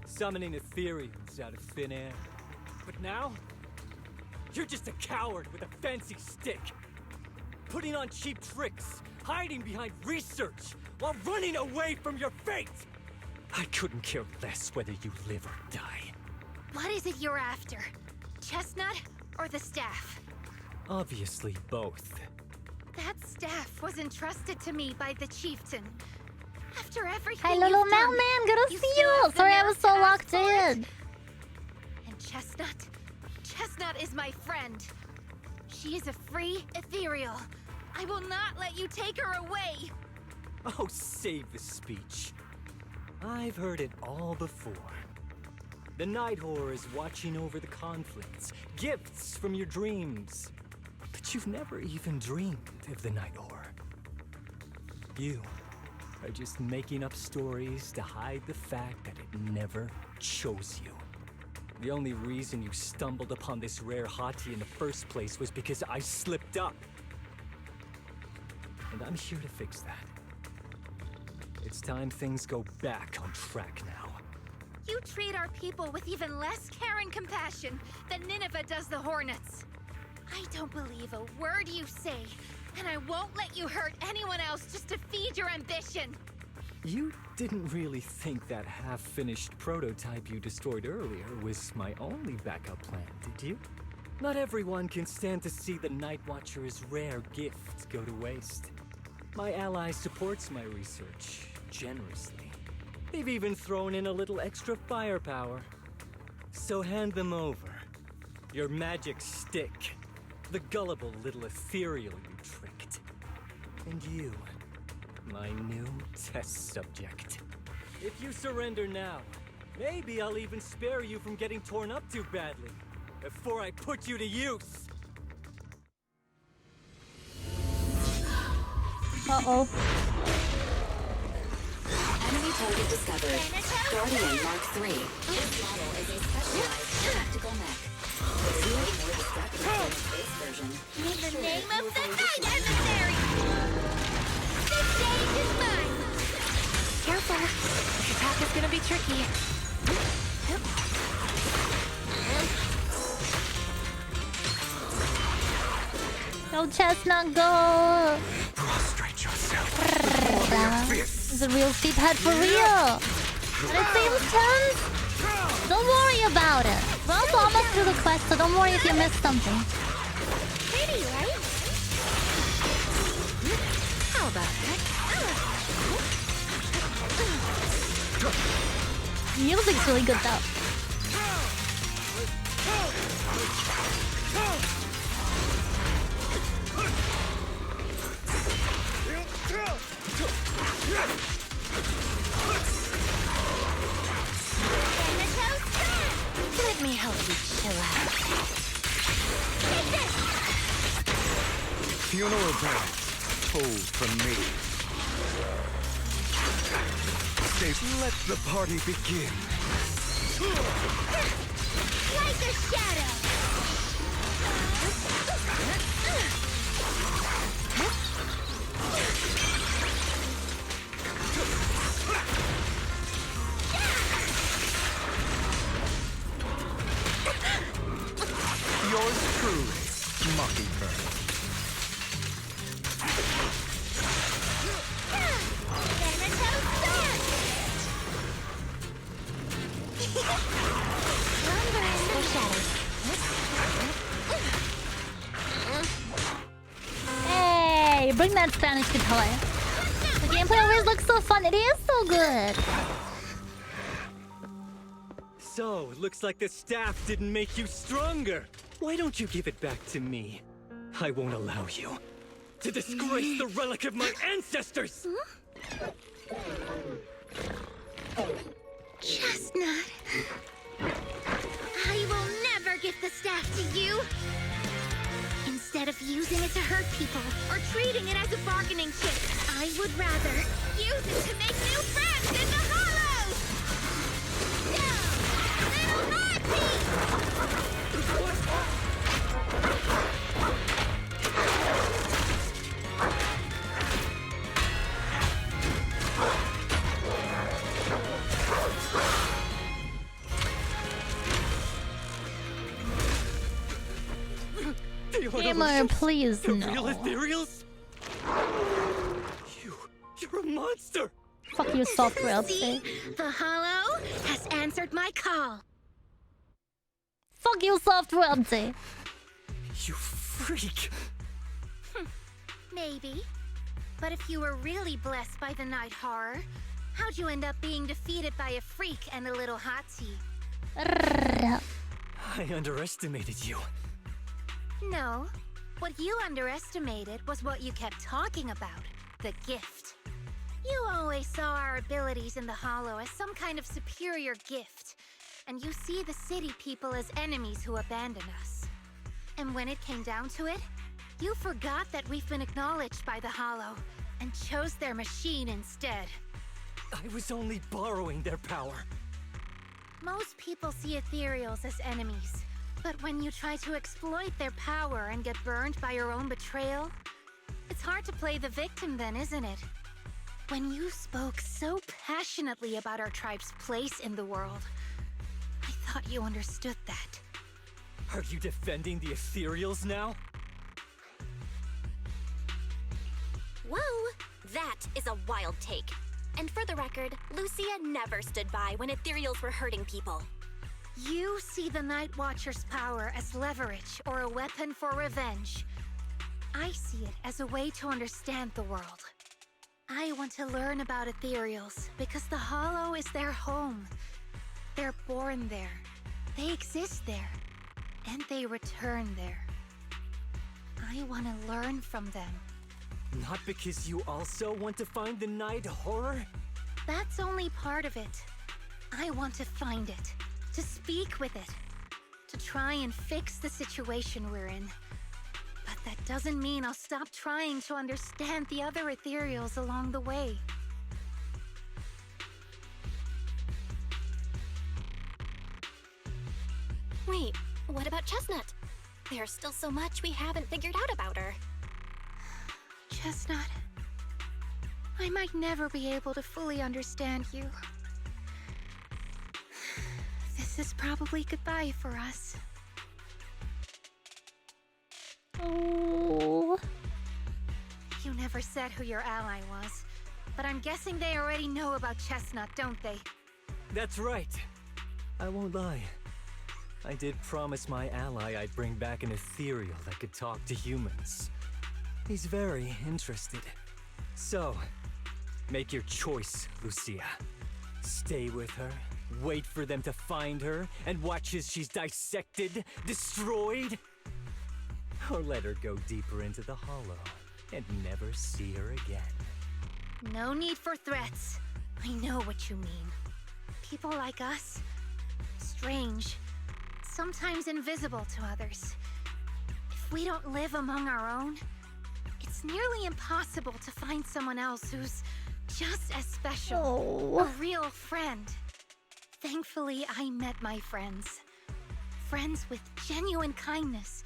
summoning ethereals out of thin air. But now, you're just a coward with a fancy stick, putting on cheap tricks, hiding behind research, while running away from your fate! I couldn't care less whether you live or die. What is it you're after? Chestnut or the staff? Obviously both. That staff was entrusted to me by the chieftain. After everything Hi, you've little done, mailman. Good to you see still you. have the Sorry, I nerve was so to ask locked for it? in. And Chestnut is my friend. She is a free ethereal. I will not let you take her away. Oh, save the speech. I've heard it all before. The Night Horror is watching over the conflicts, gifts from your dreams. But you've never even dreamed of the Night Horror. You are just making up stories to hide the fact that it never chose you. The only reason you stumbled upon this rare hottie in the first place was because I slipped up. And I'm here to fix that. It's time things go back on track now. You treat our people with even less care and compassion than Nineveh does the Hornets. I don't believe a word you say, and I won't let you hurt anyone else just to feed your ambition. You didn't really think that half-finished prototype you destroyed earlier was my only backup plan, did you? Not everyone can stand to see the Night Watcher's rare gift go to waste. My ally supports my research generously. They've even thrown in a little extra firepower. So hand them over. Your magic stick. The gullible little ethereal you tricked. And you. My new test subject. If you surrender now, maybe I'll even spare you from getting torn up too badly before I put you to use. Uh-oh. Enemy target discovered. Guardian Mark III. This model is a specialized tactical mech. There is no more destructive than the space version. In the name of the night emissary! The stage is mine! Careful. This attack is gonna be tricky. Go, Chestnut, go! Prostrate yourself. Before your fists. It's a real steep head for real! And it seems tense. Don't worry about it. We're also almost through the quest, so don't worry if you missed something. Pretty, right? How about that? Music's really good though. Let me help you chill out. Funeral bells tolled from me. Let the party begin. Like a shadow! Yours truly, Mockingbird. Hey, bring that Spanish guitar. The gameplay always looks so fun. It is so good. So, looks like the staff didn't make you stronger. Why don't you give it back to me? I won't allow you to disgrace the relic of my ancestors! Chestnut. I will never give the staff to you. Instead of using it to hurt people or treating it as a bargaining chip, I would rather use it to make new friends in the hollows. No, little heartbeat. Gamer, please The no. real ethereals? You're a monster! Fuck your software See, update. the hollow has answered my call. Fuck your software update. You freak! Maybe. But if you were really blessed by the night horror, how'd you end up being defeated by a freak and a little hot tea? I underestimated you. No. What you underestimated was what you kept talking about. The gift. You always saw our abilities in the Hollow as some kind of superior gift. And you see the city people as enemies who abandon us. And when it came down to it, you forgot that we've been acknowledged by the Hollow and chose their machine instead. I was only borrowing their power. Most people see ethereals as enemies. But when you try to exploit their power and get burned by your own betrayal, it's hard to play the victim then, isn't it? When you spoke so passionately about our tribe's place in the world, I thought you understood that. Are you defending the ethereals now? Whoa! That is a wild take. And for the record, Lucien never stood by when ethereals were hurting people. You see the Night Watcher's power as leverage or a weapon for revenge. I see it as a way to understand the world. I want to learn about ethereals because the Hollow is their home. They're born there. They exist there. And they return there. I want to learn from them. Not because you also want to find the night horror? That's only part of it. I want to find it, to speak with it, to try and fix the situation we're in. But that doesn't mean I'll stop trying to understand the other ethereals along the way. Wait, what about Chestnut? There's still so much we haven't figured out about her. Chestnut, I might never be able to fully understand you. This is probably goodbye for us. Oh. You never said who your ally was, but I'm guessing they already know about Chestnut, don't they? That's right. I won't lie. I did promise my ally I'd bring back an ethereal that could talk to humans. He's very interested. So, make your choice, Lucia. Stay with her, wait for them to find her, and watch as she's dissected, destroyed? Or let her go deeper into the hollow and never see her again. No need for threats. I know what you mean. People like us, strange, sometimes invisible to others. If we don't live among our own, it's nearly impossible to find someone else who's just as special. Oh. A real friend. Thankfully, I met my friends. Friends with genuine kindness,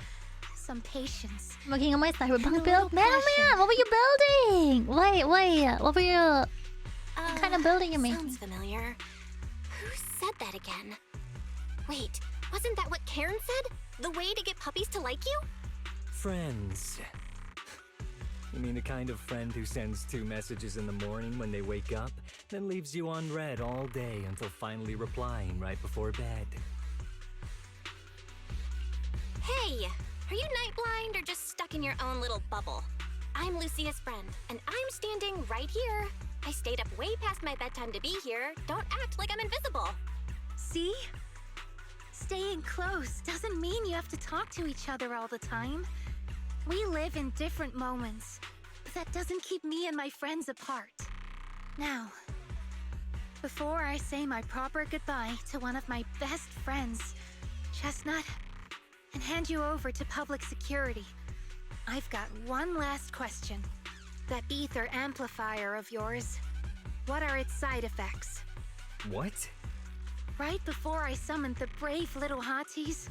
some patience. Looking at my And cyberpunk a build. little Man, oh passion. man, what were you building? Wait, what were you... What kind of building you making? Sounds familiar. Who said that again? Wait, wasn't that what Karen said? The way to get puppies to like you? Friends. You mean the kind of friend who sends 2 messages in the morning when they wake up, then leaves you on read all day until finally replying right before bed? Hey, are you night blind or just stuck in your own little bubble? I'm Lucia's friend, and I'm standing right here. I stayed up way past my bedtime to be here. Don't act like I'm invisible. See? Staying close doesn't mean you have to talk to each other all the time. We live in different moments, but that doesn't keep me and my friends apart. Now, before I say my proper goodbye to one of my best friends, Chestnut, and hand you over to public security, I've got one last question. That ether amplifier of yours, what are its side effects? What? Right before I summoned the brave little hotties,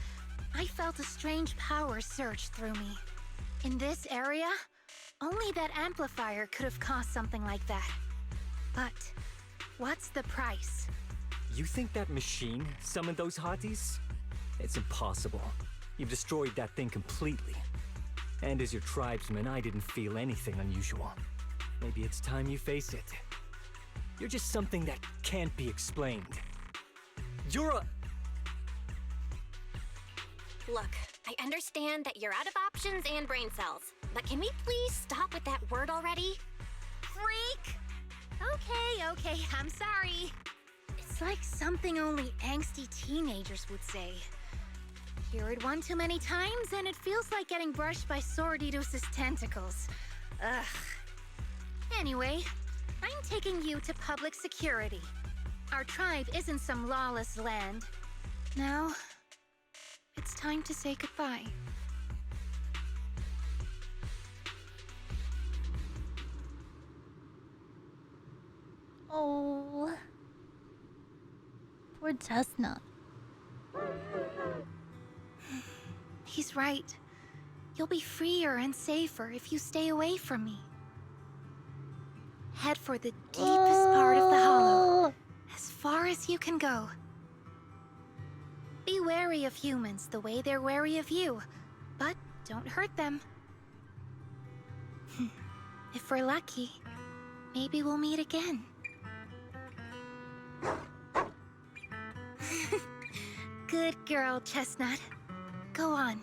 I felt a strange power surge through me. In this area, only that amplifier could have caused something like that. But what's the price? You think that machine summoned those hotties? It's impossible. You've destroyed that thing completely. And as your tribesman, I didn't feel anything unusual. Maybe it's time you face it. You're just something that can't be explained. You're a... Look, I understand that you're out of options and brain cells, but can we please stop with that word already? Freak! Okay, I'm sorry. It's like something only angsty teenagers would say. Hear it one too many times, and it feels like getting brushed by Sordidus's tentacles. Ugh. Anyway, I'm taking you to public security. Our tribe isn't some lawless land. Now, it's time to say goodbye. Oh. Poor Chestnut. He's right. You'll be freer and safer if you stay away from me. Head for the deepest part of the hollow, as far as you can go. Be wary of humans the way they're wary of you, but don't hurt them. If we're lucky, maybe we'll meet again. Good girl, Chestnut. Go on.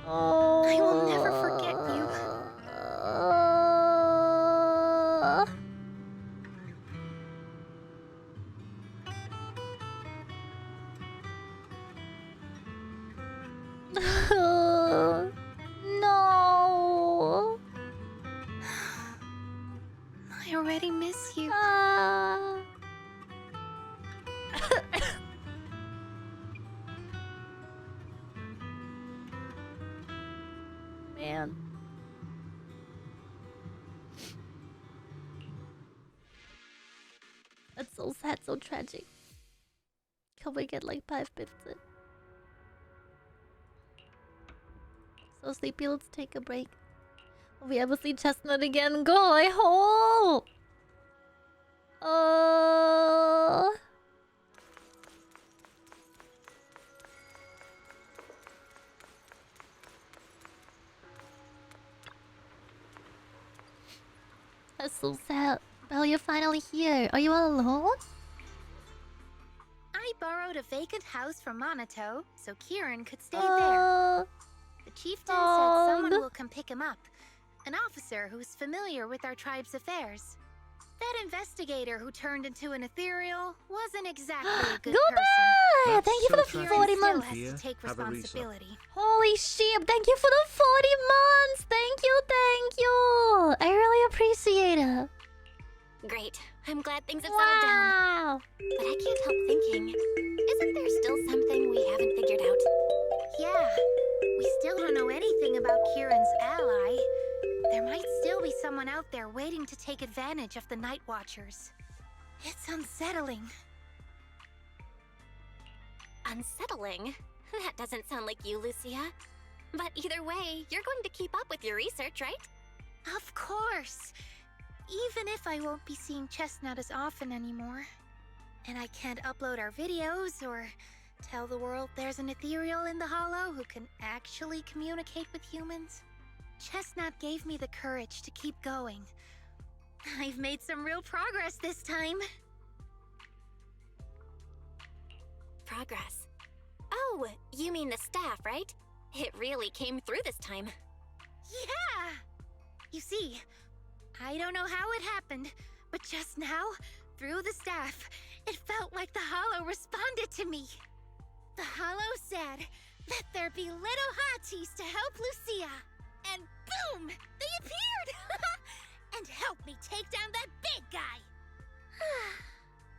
I will never forget you. Man. That's so sad, so tragic. Can we get like 5 bits in? So sleepy, let's take a break. Will we ever see Chestnut again? Go, I hope! Oh. That's so sad. Belle, you're finally here. Are you all alone? I borrowed a vacant house from Monato, so Kieran could stay there. The chieftain said someone will come pick him up. An officer who's familiar with our tribe's affairs. That investigator who turned into an ethereal wasn't exactly a good person. Goodbye! Thank you for the Kieran 40 still months. has to take responsibility. Holy shit, thank you for the 40 months! Thank you, thank you! I really appreciate it. Great. I'm glad things have settled down. Wow! But I can't help thinking, isn't there still something we haven't figured out? Yeah, we still don't know anything about Kieran's ally. There might still be someone out there waiting to take advantage of the Night Watchers. It's unsettling. Unsettling? That doesn't sound like you, Lucia. But either way, you're going to keep up with your research, right? Of course! Even if I won't be seeing Chestnut as often anymore. And I can't upload our videos or tell the world there's an ethereal in the Hollow who can actually communicate with humans. Chestnut gave me the courage to keep going. I've made some real progress this time. Progress. Oh, you mean the staff, right? It really came through this time. Yeah! You see, I don't know how it happened, but just now, through the staff, it felt like the Hollow responded to me. The Hollow said, "Let there be little hotties to help Lucia." And boom! They appeared! And helped me take down that big guy!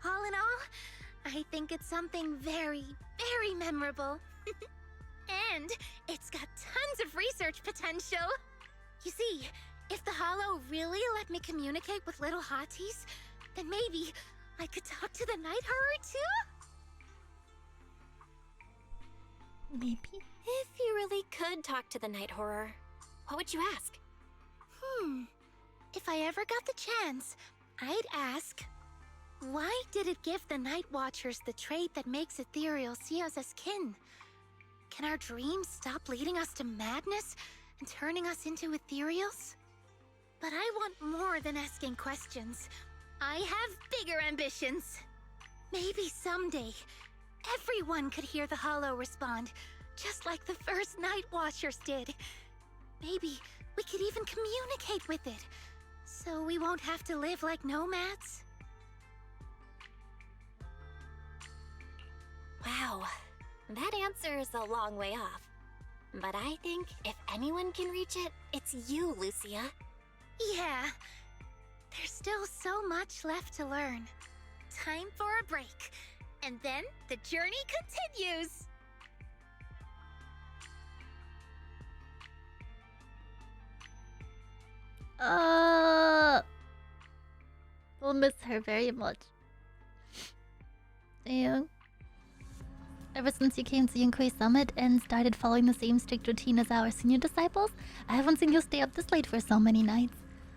All in all, I think it's something very, very memorable. And it's got tons of research potential. You see, if the Hollow really let me communicate with little hotties, then maybe I could talk to the Night Horror too? Maybe. If you really could talk to the Night Horror, what would you ask? If I ever got the chance, I'd ask, why did it give the Night Watchers the trait that makes ethereal see us as kin? Can our dreams stop leading us to madness and turning us into ethereals? But I want more than asking questions. I have bigger ambitions. Maybe someday, everyone could hear the Hollow respond, just like the first Night Watchers did. Maybe we could even communicate with it, so we won't have to live like nomads. Wow, that answer is a long way off. But I think if anyone can reach it, it's you, Lucia. Yeah, there's still so much left to learn. Time for a break, and then the journey continues. We'll miss her very much. And ever since you came to Yunquay Summit and started following the same strict routine as our senior disciples, I haven't seen you stay up this late for so many nights.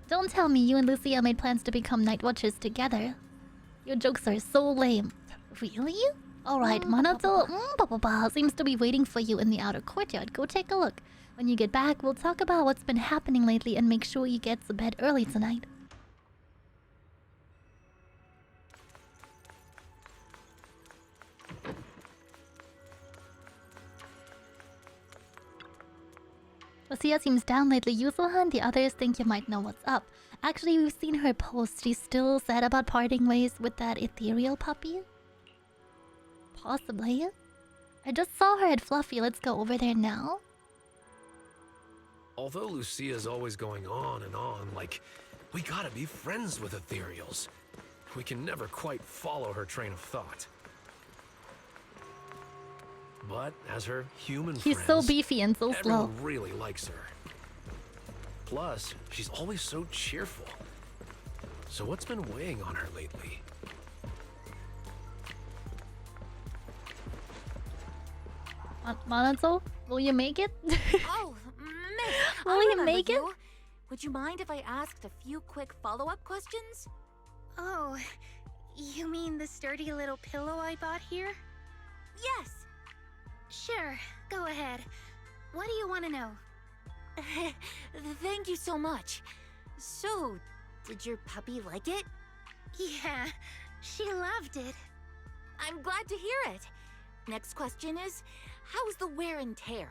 Don't tell me you and Lucia made plans to become Night Watchers together. Your jokes are so lame. Really? Alright, Manato seems to be waiting for you in the outer courtyard. Go take a look. When you get back, we'll talk about what's been happening lately and make sure you get to bed early tonight. Lucia seems down lately, Yuzohan. The others think you might know what's up. Actually, we've seen her post. She's still sad about parting ways with that ethereal puppy. Possibly. I just saw her at Fluffy. Let's go over there now. Although Lucia's always going on and on, like, we gotta be friends with ethereals. We can never quite follow her train of thought. But as her human He's friends, so beefy and so slow. everyone really likes her. Plus, she's always so cheerful. So what's been weighing on her lately? Manato, will you make it? Oh, Miss, Will I you remember make it? you. Would you mind if I asked a few quick follow-up questions? Oh, you mean the sturdy little pillow I bought here? Yes. Sure, go ahead. What do you want to know? Thank you so much. So, did your puppy like it? Yeah, she loved it. I'm glad to hear it. Next question is, how's the wear and tear?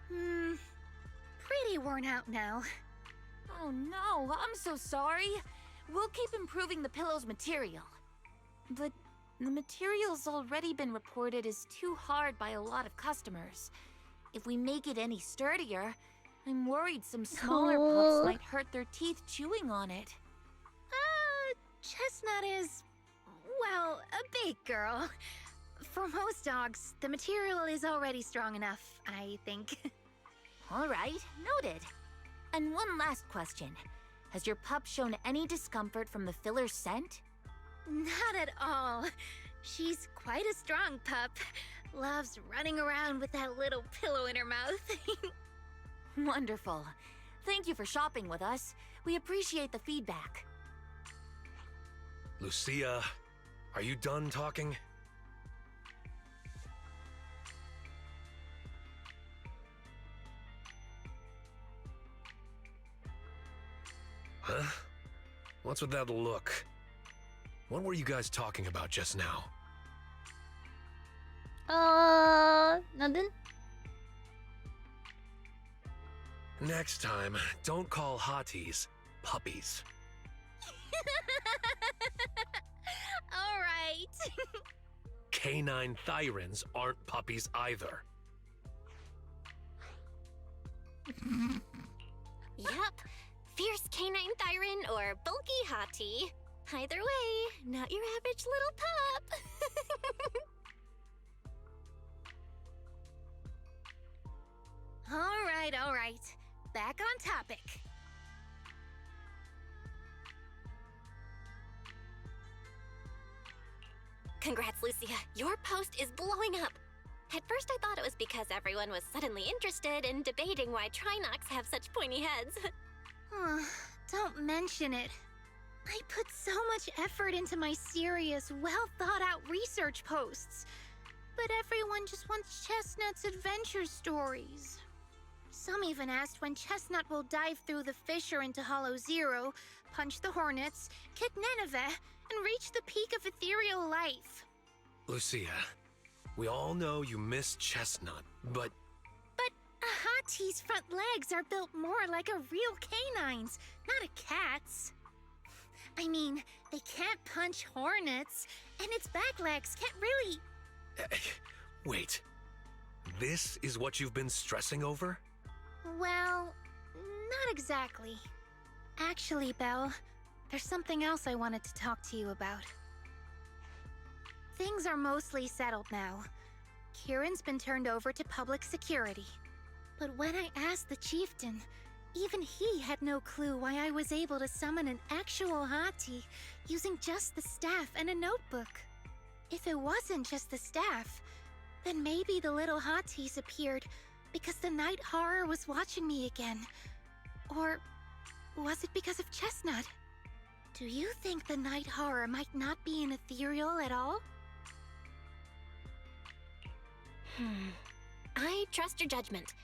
Pretty worn out now. Oh no, I'm so sorry. We'll keep improving the pillow's material. But the material's already been reported as too hard by a lot of customers. If we make it any sturdier, I'm worried some smaller pups might hurt their teeth chewing on it. Chestnut is, well, a big girl. For most dogs, the material is already strong enough, I think. All right, noted. And one last question. Has your pup shown any discomfort from the filler's scent? Not at all. She's quite a strong pup. Loves running around with that little pillow in her mouth. Wonderful. Thank you for shopping with us. We appreciate the feedback. Lucia, are you done talking? Huh? What's with that look? What were you guys talking about just now? Nothing? Next time, don't call hotties puppies. All right. Canine thyrans aren't puppies either. Yup. Fierce canine thyron or bulky hottie. Either way, not your average little pup. All right. Back on topic. Congrats, Lucia. Your post is blowing up. At first I thought it was because everyone was suddenly interested in debating why Trinocs have such pointy heads. Don't mention it. I put so much effort into my serious, well-thought-out research posts. But everyone just wants Chestnut's adventure stories. Some even asked when Chestnut will dive through the fissure into Hollow Zero, punch the Hornets, kick Nineveh, and reach the peak of ethereal life. Lucia, we all know you miss Chestnut, but But a hottie's front legs are built more like a real canine's, not a cat's. I mean, they can't punch hornets, and its back legs can't really... wait. This is what you've been stressing over? Well, not exactly. Actually, Belle, there's something else I wanted to talk to you about. Things are mostly settled now. Kieran's been turned over to public security. But when I asked the chieftain, even he had no clue why I was able to summon an actual hottie using just the staff and a notebook. If it wasn't just the staff, then maybe the little hotties appeared because the night horror was watching me again. Or was it because of Chestnut? Do you think the night horror might not be an ethereal at all? I trust your judgment.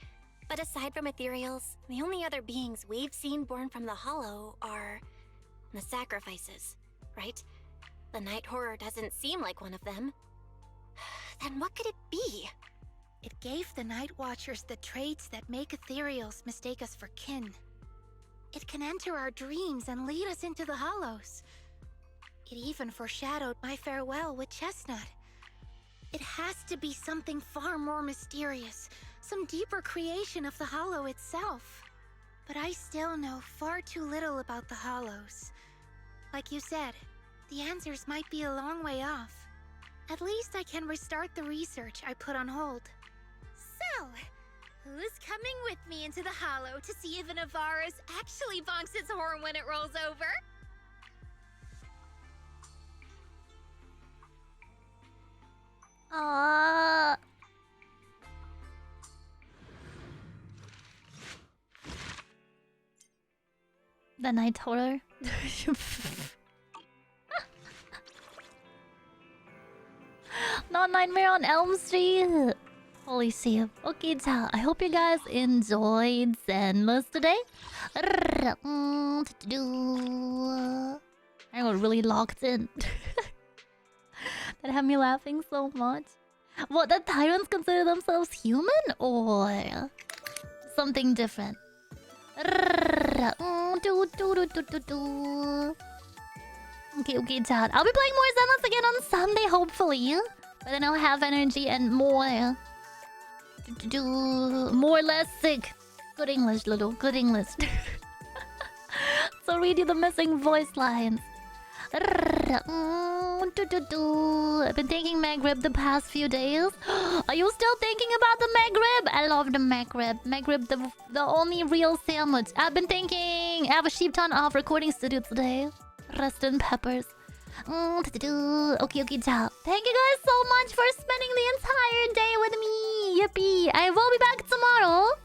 But aside from ethereals, the only other beings we've seen born from the Hollow are the sacrifices, right? The night horror doesn't seem like one of them. Then what could it be? It gave the Night Watchers the traits that make ethereals mistake us for kin. It can enter our dreams and lead us into the Hollows. It even foreshadowed my farewell with Chestnut. It has to be something far more mysterious, some deeper creation of the Hollow itself. But I still know far too little about the Hollows. Like you said, the answers might be a long way off. At least I can restart the research I put on hold. So, Who's coming with me into the hollow to see if an Avaris actually bonks its horn when it rolls over? Aww. Then I told her. Not Nightmare on Elm Street. Holy shit. Okay, child. I hope you guys enjoyed Zenless today. I got really locked in. That had me laughing so much. What, the tyrants consider themselves human or something different? Okay, chat. I'll be playing more Zenless again on Sunday, hopefully. But then I'll have energy and more. More less sick. Good English, little. Good English. So read you the missing voice lines. I've been thinking McRib the past few days. Are you still thinking about the McRib? I love the McRib. McRib, the only real sandwich. I've been thinking. I have a sheep ton off recording studio today. Rest in peppers. Okay, ciao. Thank you guys so much for spending the entire day with me. Yippee. I will be back tomorrow.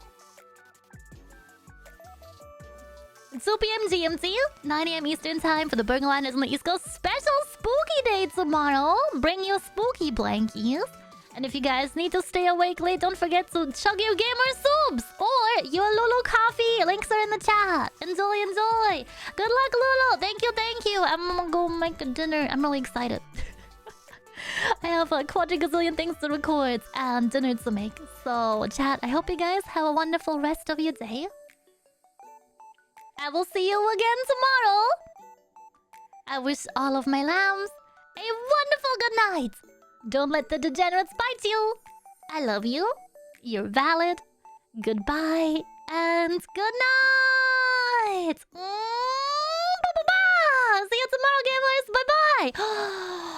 2 p.m. GMT, 9 a.m. Eastern Time for the Burger Liners on the East Coast. Special spooky day tomorrow. Bring your spooky blankies. And if you guys need to stay awake late, don't forget to chug your gamer soups or your Lulu coffee. Links are in the chat. Enjoy. Good luck, Lulu. Thank you. I'm gonna go make a dinner. I'm really excited. I have a quadrigazillion things to record and dinner to make. So, chat, I hope you guys have a wonderful rest of your day. I will see you again tomorrow. I wish all of my lambs a wonderful good night. Don't let the degenerates bite you. I love you. You're valid. Goodbye and good night. See you tomorrow, gamers. Bye-bye.